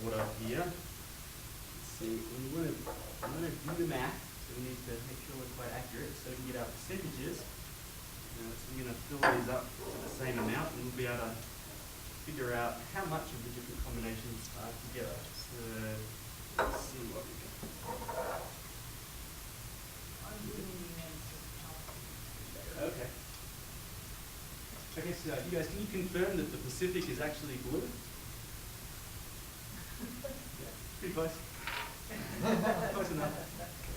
Speaker 2: water here. Let's see, we want to do the math, so we need to make sure we're quite accurate so we can get our percentages. So we're going to fill these up to the same amount, and we'll be able to figure out how much of the different combinations are together. So let's see what we can. Okay. I guess you guys, can you confirm that the Pacific is actually blue? Yeah. Pretty close. Close enough.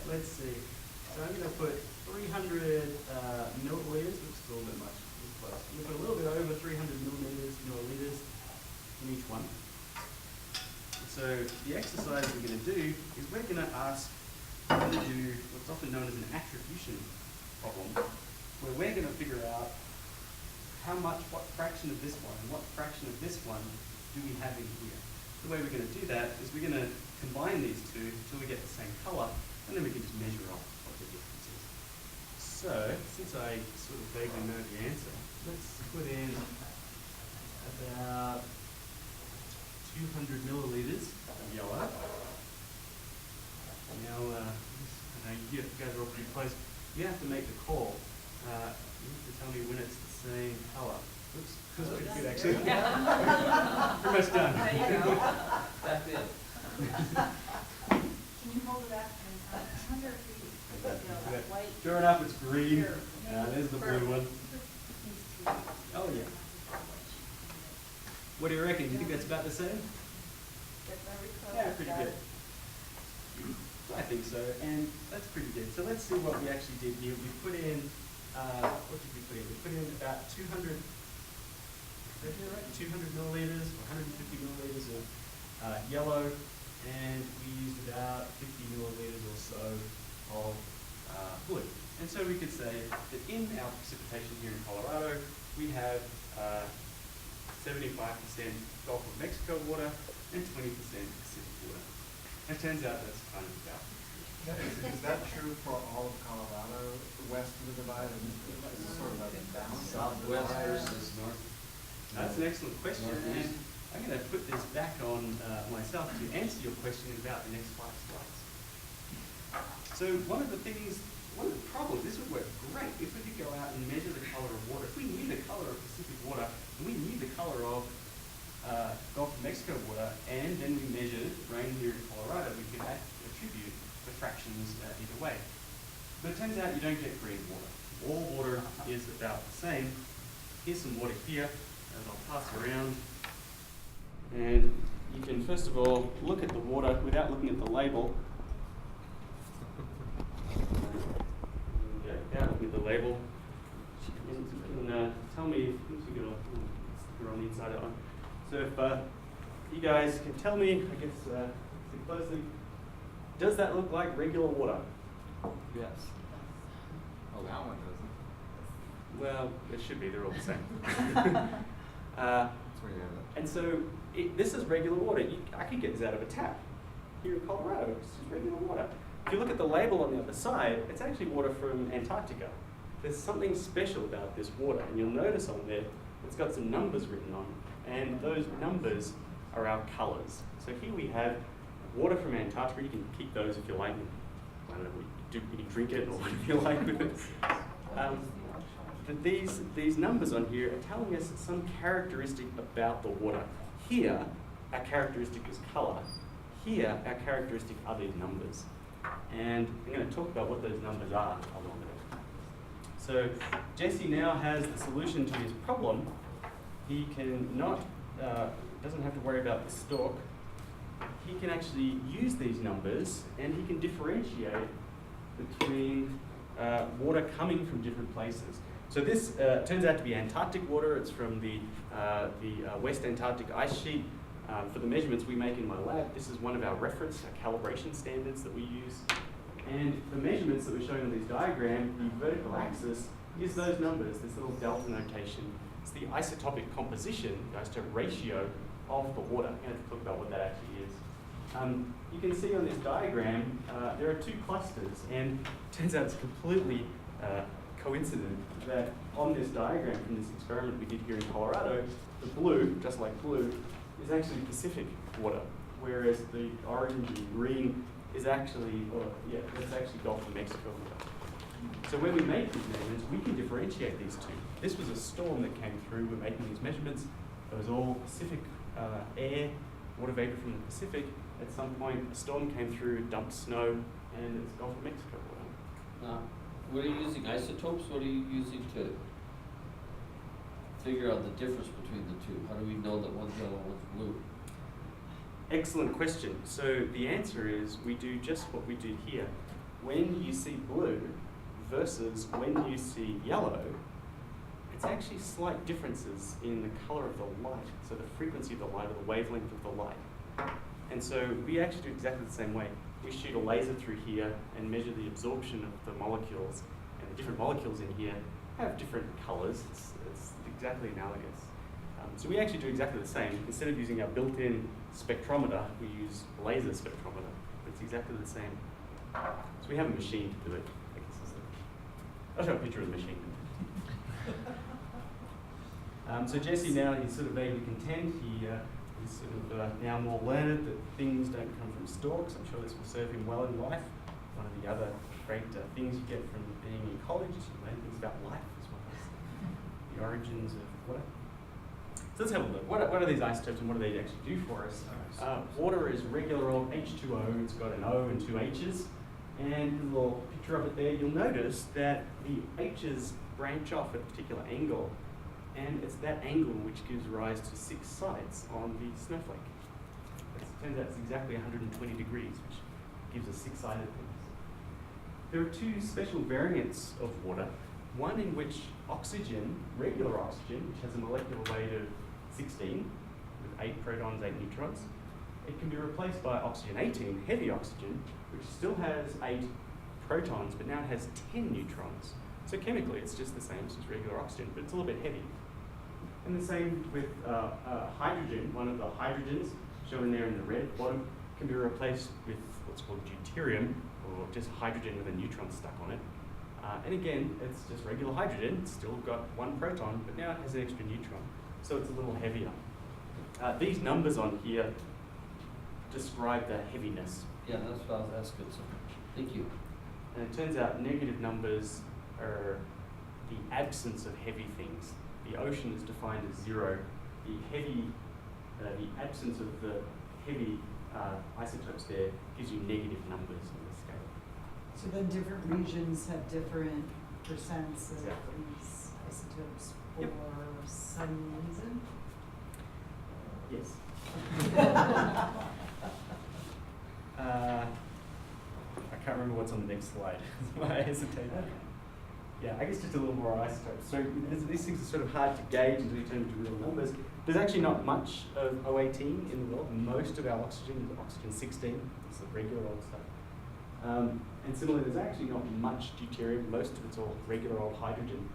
Speaker 2: Let's see. So I'm going to put 300 milliliters, which is a little bit much. Close. I'm going to put a little bit over 300 milliliters in each one. So the exercise we're going to do is we're going to ask, we're going to do what's often known as an attribution problem, where we're going to figure out what fraction of this one and what fraction of this one do we have in here. The way we're going to do that is we're going to combine these two until we get the same color, and then we can just measure off what the difference is. So, since I sort of vaguely know the answer, let's put in about 200 milliliters of yellow. Now, I know you guys are all pretty close. You have to make the call. You have to tell me when it's the same color. Oops, that's pretty good actually. Pretty much done.
Speaker 3: There you go.
Speaker 4: That's it.
Speaker 3: Can you hold it up and I wonder if you that white.
Speaker 2: Sure enough, it's green.
Speaker 3: Here.
Speaker 2: There's the blue one. Oh yeah. What do you reckon? Do you think that's about the same? Yeah, pretty good. I think so, and that's pretty good. So let's see what we actually did here. We put in, what did we put in? We put in about 200, right here, right? 200 milliliters, or 150 milliliters of yellow, and we used about 50 milliliters or so of blue. And so we could say that in our precipitation here in Colorado, we have 75% Gulf of Mexico water and 20% Pacific water. It turns out that's kind of about.
Speaker 5: Is that true for all of Colorado, west of the divide, and sort of a balance?
Speaker 4: Southwest versus north?
Speaker 2: That's an excellent question, and I'm going to put this back on myself to answer your question in about the next 5 slides. So one of the problems, this would work great if we could go out and measure the color of water. If we knew the color of Pacific water, and we knew the color of Gulf of Mexico water, and then we measured rain here in Colorado, we could attribute the fractions either way. But it turns out you don't get green water. All water is about the same. Here's some water here, as I'll pass around. And you can first of all look at the water without looking at the label. Without looking at the label. You can tell me if you're on the inside of that one. So if you guys can tell me, I guess, sit closely, does that look like regular water?
Speaker 4: Yes.
Speaker 5: Oh, that one doesn't.
Speaker 2: Well, it should be, they're all the same.
Speaker 5: That's where you have it.
Speaker 2: And so this is regular water. I could get this out of a tap here in Colorado. It's just regular water. If you look at the label on the other side, it's actually water from Antarctica. There's something special about this water, and you'll notice on there, it's got some numbers written on, and those numbers are our colors. So here we have water from Antarctica. You can keep those if you like. I don't know, you can drink it or whatever you like with it. But these numbers on here are telling us some characteristic about the water. Here, our characteristic is color. Here, our characteristic are these numbers. And I'm going to talk about what those numbers are a little bit. So Jesse now has the solution to his problem. He doesn't have to worry about the stalk. He can actually use these numbers, and he can differentiate between water coming from different places. So this turns out to be Antarctic water. It's from the West Antarctic ice sheet. For the measurements we make in my lab, this is one of our reference, our calibration standards that we use. And the measurements that we're showing on this diagram, the vertical axis is those numbers, this little delta notation. It's the isotopic composition, the isotopic ratio of the water. I'm going to talk about what that actually is. You can see on this diagram, there are 2 clusters, and it turns out it's completely coincident that on this diagram from this experiment we did here in Colorado, the blue, just like blue, is actually Pacific water, whereas the orange and green is actually, that's actually Gulf of Mexico water. So when we make these measurements, we can differentiate these two. This was a storm that came through. We're making these measurements. It was all Pacific air, water vapor from the Pacific. At some point, a storm came through, dumped snow, and it's Gulf of Mexico water.
Speaker 4: Now, what are you using? Isotopes? What are you using to figure out the difference between the two? How do we know that one's yellow and one's blue?
Speaker 2: Excellent question. So the answer is we do just what we did here. When you see blue versus when you see yellow, it's actually slight differences in the color of the light, so the frequency of the light or the wavelength of the light. And so we actually do exactly the same way. We shoot a laser through here and measure the absorption of the molecules, and the different molecules in here have different colors. It's exactly analogous. So we actually do exactly the same. Instead of using our built-in spectrometer, we use a laser spectrometer. It's exactly the same. So we have a machine to do it. I'll show a picture of the machine. So Jesse now, he's sort of vaguely content. He's sort of now more learned that things don't come from stalks. I'm sure this will serve him well in life. One of the other great things you get from being in college is you learn things about life as well as the origins of water. So let's have a look. What are these isotopes and what do they actually do for us? Water is regular old H2O. It's got an O and two H's. And a little picture of it there, you'll notice that the H's branch off at a particular angle, and it's that angle which gives rise to 6 sides on the snowflake. It turns out it's exactly 120 degrees, which gives us 6-sided things. There are 2 special variants of water, one in which oxygen, regular oxygen, which has a molecular weight of 16, with 8 protons, 8 neutrons, it can be replaced by oxygen 18, heavy oxygen, which still has 8 protons, but now it has 10 neutrons. So chemically, it's just the same as regular oxygen, but it's a little bit heavy. And the same with hydrogen. One of the hydrogens, shown there in the red bottom, can be replaced with what's called deuterium, or just hydrogen with a neutron stuck on it. And again, it's just regular hydrogen. It's still got 1 proton, but now it has an extra neutron. So it's a little heavier. These numbers on here describe the heaviness.
Speaker 4: Yeah, that's good. So, thank you.
Speaker 2: And it turns out negative numbers are the absence of heavy things. The ocean is defined as 0. The absence of the heavy isotopes there gives you negative numbers on the scale.
Speaker 6: So then different regions have different percents of
Speaker 2: Exactly.
Speaker 6: these isotopes for
Speaker 2: Yep.
Speaker 6: some reason?
Speaker 2: Yes. I can't remember what's on the next slide. That's why I hesitate. Yeah, I guess just a little more isotopes. So these things are sort of hard to gauge until you turn into real numbers. There's actually not much of O18 in the world. Most of our oxygen is oxygen 16. It's the regular old stuff. And similarly, there's actually not much deuterium. Most of it's all regular old hydrogen.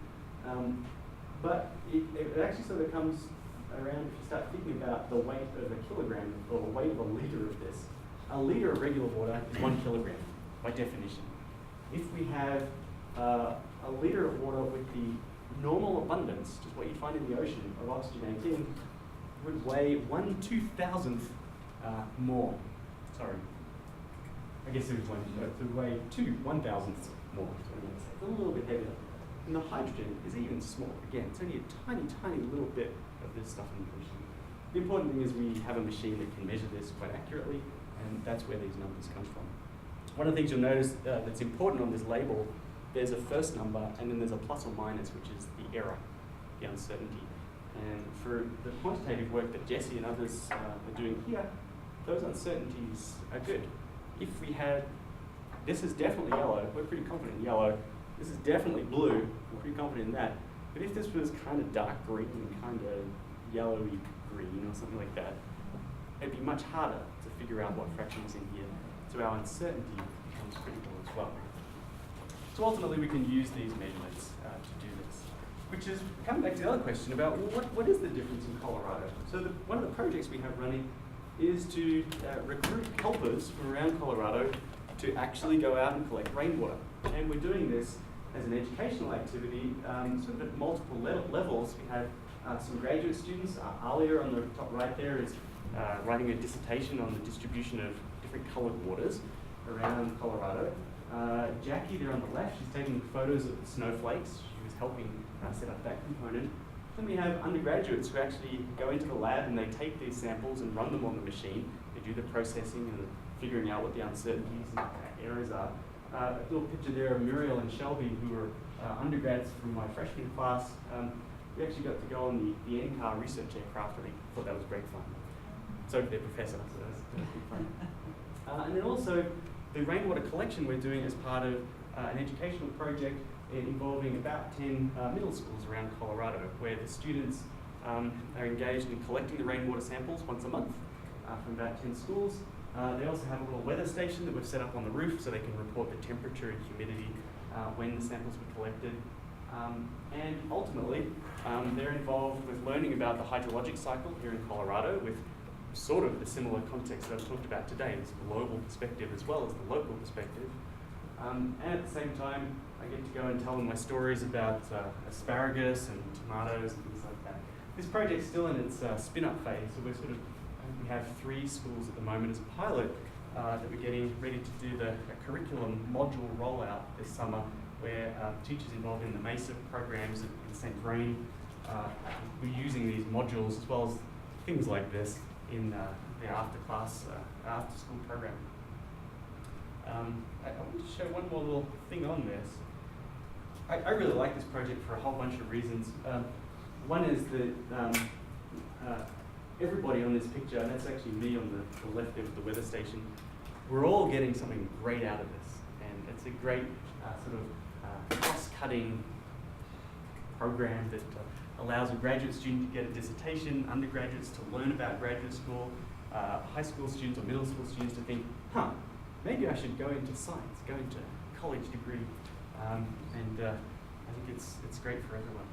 Speaker 2: But it actually sort of comes around if you start thinking about the weight of a kilogram or the weight of a liter of this. A liter of regular water is 1 kilogram by definition. If we have a liter of water with the normal abundance, just what you'd find in the ocean of oxygen 18, would weigh 1/2000th more. Sorry. I guess it was it would weigh 1,000ths more. It's a little bit heavier. And the hydrogen is even smaller. Again, it's only a tiny, tiny little bit of this stuff in the ocean. The important thing is we have a machine that can measure this quite accurately, and that's where these numbers come from. One of the things you'll notice that's important on this label, there's a first number, and then there's a plus or minus, which is the error, the uncertainty. And for the quantitative work that Jesse and others are doing here, those uncertainties are good. If we had, this is definitely yellow, we're pretty confident in yellow. This is definitely blue, we're pretty confident in that. But if this was kind of dark green and kind of yellowy green or something like that, it'd be much harder to figure out what fraction is in here. So our uncertainty becomes critical as well. So ultimately we can use these measurements to do this. Which is coming back to the other question about, well, what is the difference in Colorado? So one of the projects we have running is to recruit helpers from around Colorado to actually go out and collect rainwater. And we're doing this as an educational activity, sort of at multiple levels. We have some graduate students. Alia on the top right there is writing a dissertation on the distribution of different colored waters around Colorado. Jackie there on the left, she's taking photos of the snowflakes. She was helping set up that component. Then we have undergraduates who actually go into the lab and they take these samples and run them on the machine. They do the processing and figuring out what the uncertainties and errors are. A little picture there of Muriel and Shelby, who were undergrads from my freshman class. We actually got to go on the NCAR research aircraft, and I thought that was great fun. so did their professor, so that's good fun. And then also, the Rainwater Collection we're doing as part of an educational project involving about 10 middle schools around Colorado, where the students are engaged in collecting the rainwater samples once a month from about 10 schools. They also have a little weather station that we've set up on the roof so they can report the temperature and humidity when the samples were collected. And ultimately, they're involved with learning about the hydrologic cycle here in Colorado with sort of the similar context that I've talked about today, this global perspective as well as the local perspective. And at the same time, I get to go and tell them my stories about asparagus and tomatoes and things like that. This project's still in its spin-up phase, so we have 3 schools at the moment as a pilot that we're getting ready to do a curriculum module rollout this summer, where teachers involved in the MESA programs in St. Vrain, we're using these modules as well as things like this in the after school program. I want to show one more little thing on this. I really like this project for a whole bunch of reasons. One is that everybody on this picture, and that's actually me on the left there with the weather station, we're all getting something great out of this. And it's a great sort of cross-cutting program that allows a graduate student to get a dissertation, undergraduates to learn about graduate school, high school students or middle school students to think, maybe I should go into science, go into a college degree. I think it's great for everyone.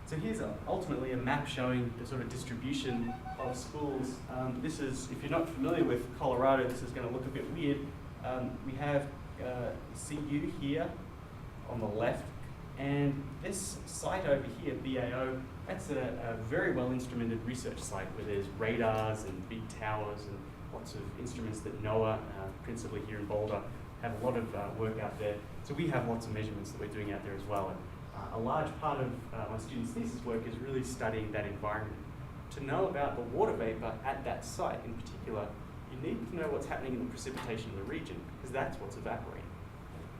Speaker 2: So here's ultimately a map showing the sort of distribution of schools. This is, if you're not familiar with Colorado, this is going to look a bit weird. We have CU here on the left, and this site over here, BAO, that's a very well instrumented research site where there's radars and big towers and lots of instruments that NOAA, principally here in Boulder, have a lot of work out there. So we have lots of measurements that we're doing out there as well. And a large part of my students' thesis work is really studying that environment. To know about the water vapor at that site in particular, you need to know what's happening in the precipitation of the region, because that's what's evaporating.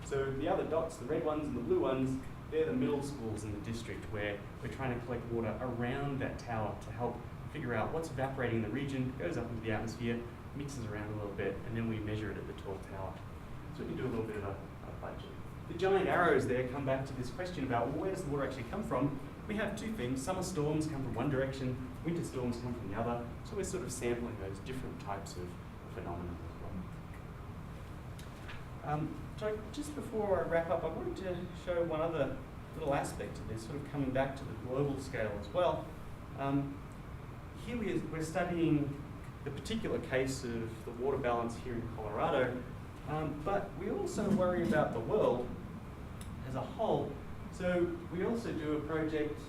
Speaker 2: So the other dots, the red ones and the blue ones, they're the middle schools in the district where we're trying to collect water around that tower to help figure out what's evaporating in the region, goes up into the atmosphere, mixes around a little bit, and then we measure it at the 12th tower. So we can do a little bit of a budget. The giant arrows there come back to this question about, well, where does the water actually come from? We have 2 things. Summer storms come from one direction, winter storms come from the other. So we're sort of sampling those different types of phenomena as well. So just before I wrap up, I wanted to show one other little aspect of this, sort of coming back to the global scale as well. Here we're studying the particular case of the water balance here in Colorado, but we also worry about the world as a whole. So we also do a project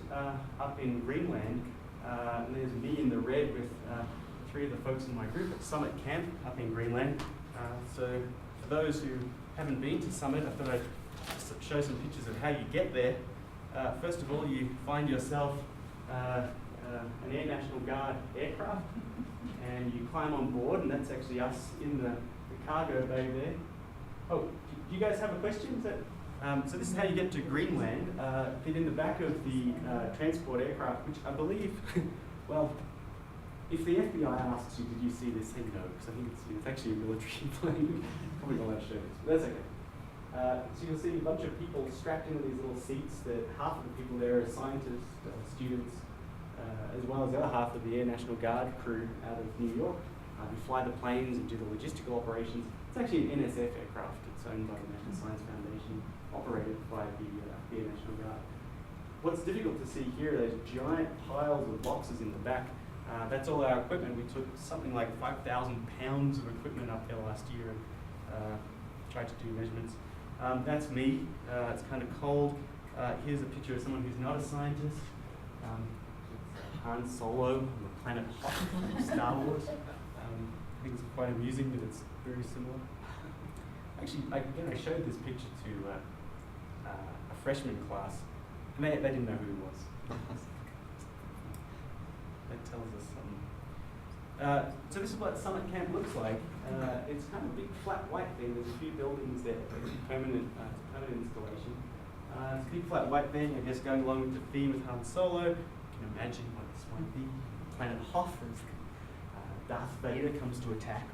Speaker 2: up in Greenland, and there's me in the red with 3 of the folks in my group at Summit Camp up in Greenland. So for those who haven't been to Summit, I thought I'd show some pictures of how you get there. First of all, you find yourself an Air National Guard aircraft, and you climb on board, and that's actually us in the cargo bay there. Oh, do you guys have a question? Is that, so this is how you get to Greenland. Fit in the back of the transport aircraft, which I believe, well, if the FBI asks you, did you see this, say no, because I think it's actually a military plane. Probably not allowed to show this, but that's okay. So you'll see a bunch of people strapped into these little seats that half of the people there are scientists, students, as well as the other half of the Air National Guard crew out of New York, who fly the planes and do the logistical operations. It's actually an NSF aircraft. It's owned by the National Science Foundation, operated by the Air National Guard. What's difficult to see here are those giant piles of boxes in the back. That's all our equipment. We took something like 5,000 pounds of equipment up there last year and tried to do measurements. That's me. It's kind of cold. Here's a picture of someone who's not a scientist. Han Solo on the planet Hot from Star Wars. I think it's quite amusing that it's very similar. Actually, I showed this picture to a freshman class, and they didn't know who he was. That tells us something. So this is what Summit Camp looks like. It's kind of a big flat white thing. There's a few buildings there. It's a permanent installation. It's a big flat white thing, I guess, going along with the theme of Han Solo. You can imagine what this might be. planet Hoth as Darth Vader comes to attack.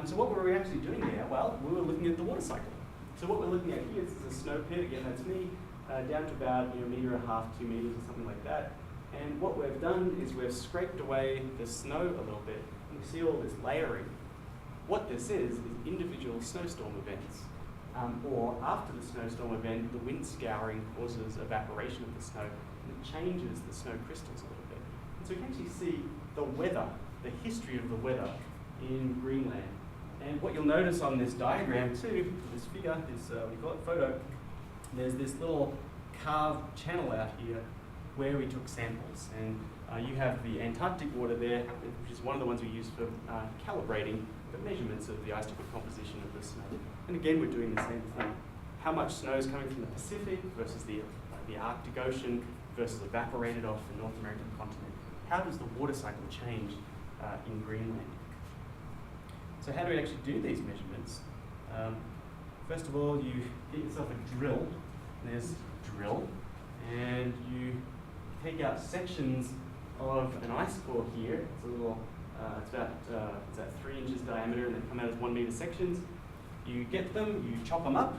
Speaker 2: So what were we actually doing there? Well, we were looking at the water cycle. So what we're looking at here, this is a snow pit, again that's me, down to about 1.5 meters, 2 meters or something like that. And what we've done is we've scraped away the snow a little bit, and you see all this layering. What this is individual snowstorm events. Or after the snowstorm event, the wind scouring causes evaporation of the snow, and it changes the snow crystals a little bit. And so you can actually see the weather, the history of the weather in Greenland. And what you'll notice on this diagram too, this figure, this we call it photo, there's this little carved channel out here where we took samples. And you have the Antarctic water there, which is one of the ones we use for calibrating the measurements of the isotopic composition of the snow. And again, we're doing the same thing. How much snow is coming from the Pacific versus the Arctic Ocean versus evaporated off the North American continent? How does the water cycle change in Greenland? So how do we actually do these measurements? First of all, you get yourself a drill. There's drill, and you take out sections of an ice core here. It's a little, it's about 3 inches diameter, and they come out as 1 meter sections. You get them, you chop them up,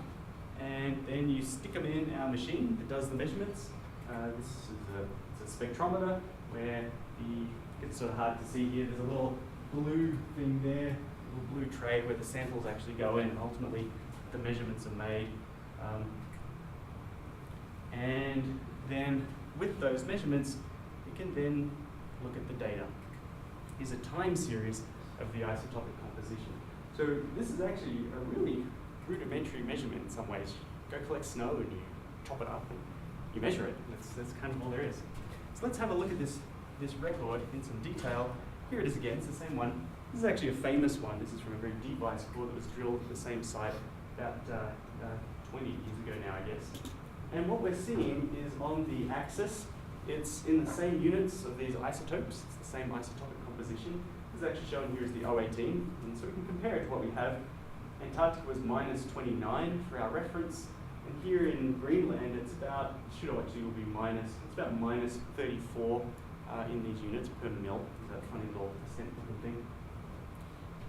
Speaker 2: and then you stick them in our machine that does the measurements. This is it's a spectrometer where it's sort of hard to see here. There's a little blue thing there, a little blue tray where the samples actually go in, and ultimately the measurements are made. And then with those measurements, you can then look at the data. Here's a time series of the isotopic composition. So this is actually a really rudimentary measurement in some ways. You go collect snow and you chop it up and you measure it. That's kind of all there is. So let's have a look at this record in some detail. Here it is again, it's the same one. This is actually a famous one. This is from a very deep ice core that was drilled at the same site about 20 years ago now, I guess. And what we're seeing is on the axis, it's in the same units of these isotopes. It's the same isotopic composition. This is actually shown here as the O18, and so we can compare it to what we have. Antarctica was -29 for our reference, and here in Greenland it's about, it should actually be it's about -34 in these units per mil. That funny little percent looking thing.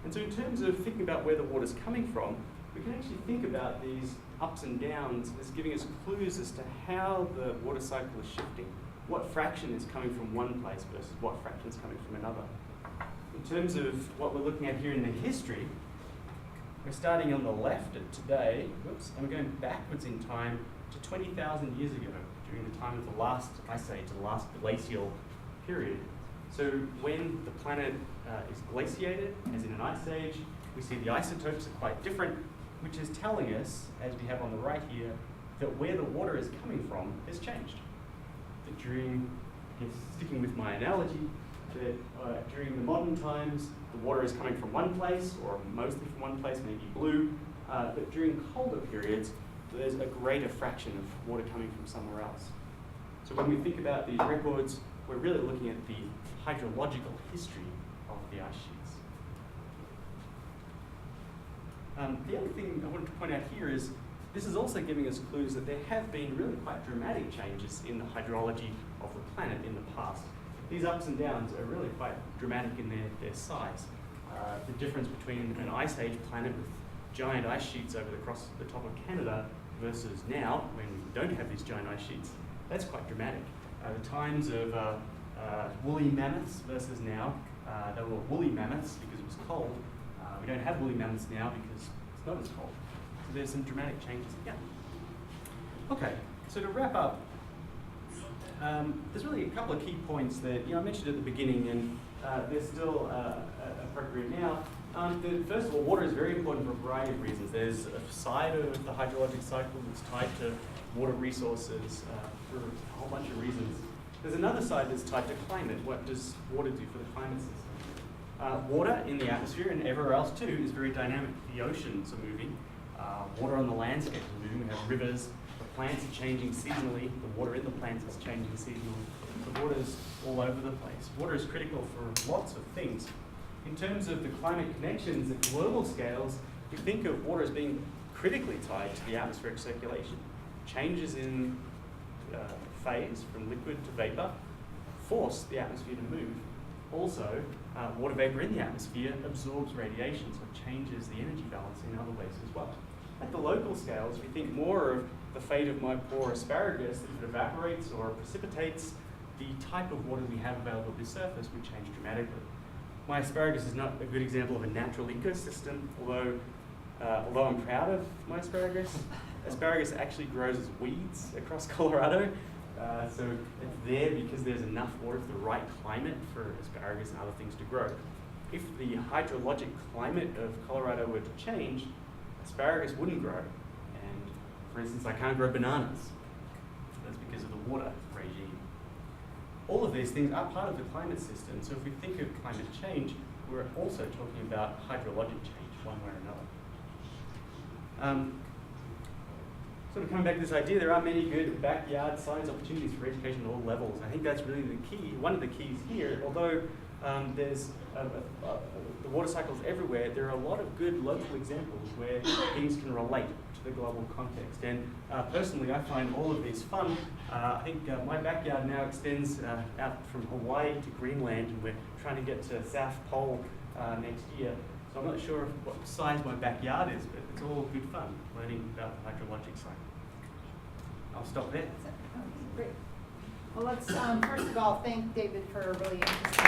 Speaker 2: And so in terms of thinking about where the water's coming from, we can actually think about these ups and downs as giving us clues as to how the water cycle is shifting. What fraction is coming from one place versus what fraction is coming from another. In terms of what we're looking at here in the history, we're starting on the left at today, and we're going backwards in time to 20,000 years ago, during the time of the last ice age, the last glacial period. So when the planet is glaciated, as in an ice age, we see the isotopes are quite different, which is telling us, as we have on the right here, that where the water is coming from has changed. That during, sticking with my analogy, that during the modern times, the water is coming from one place, or mostly from one place, maybe blue, but during colder periods, there's a greater fraction of water coming from somewhere else. So when we think about these records, we're really looking at the hydrological history of the ice sheets. The other thing I wanted to point out here is this is also giving us clues that there have been really quite dramatic changes in the hydrology of the planet in the past. These ups and downs are really quite dramatic in their size. The difference between an ice age planet with giant ice sheets over across the top of Canada versus now, when we don't have these giant ice sheets, that's quite dramatic. The times of woolly mammoths versus now, they were woolly mammoths because it was cold. We don't have woolly mammoths now because it's not as cold. So there's some dramatic changes. Yeah. Okay, so to wrap up, there's really a couple of key points that I mentioned at the beginning, and they're still appropriate now. First of all, water is very important for a variety of reasons. There's a side of the hydrologic cycle that's tied to water resources for a whole bunch of reasons. There's another side that's tied to climate. What does water do for the climate system? Water in the atmosphere and everywhere else too is very dynamic. The oceans are moving. Water on the landscape is moving. We have rivers. The plants are changing seasonally. The water in the plants is changing seasonally. The water's all over the place. Water is critical for lots of things. In terms of the climate connections at global scales, we think of water as being critically tied to the atmospheric circulation. Changes in phase from liquid to vapor force the atmosphere to move. Also, water vapor in the atmosphere absorbs radiation, so it changes the energy balance in other ways as well. At the local scales, we think more of the fate of my poor asparagus. If it evaporates or precipitates, the type of water we have available at the surface would change dramatically. My asparagus is not a good example of a natural ecosystem, although I'm proud of my asparagus. Asparagus actually grows as weeds across Colorado, so it's there because there's enough water for the right climate for asparagus and other things to grow. If the hydrologic climate of Colorado were to change, asparagus wouldn't grow. And for instance, I can't grow bananas. That's because of the water regime. All of these things are part of the climate system, so if we think of climate change, we're also talking about hydrologic change one way or another. Sort of coming back to this idea, there are many good backyard science opportunities for education at all levels. I think that's really the key, one of the keys here. Although there's the water cycles everywhere, there are a lot of good local examples where things can relate to the global context. And personally, I find all of these fun. I think my backyard now extends out from Hawaii to Greenland, and we're trying to get to South Pole next year. So I'm not sure what size my backyard is, but it's all good fun learning about the hydrologic cycle. I'll stop there.
Speaker 7: Great. Well, let's first of all thank David for a really interesting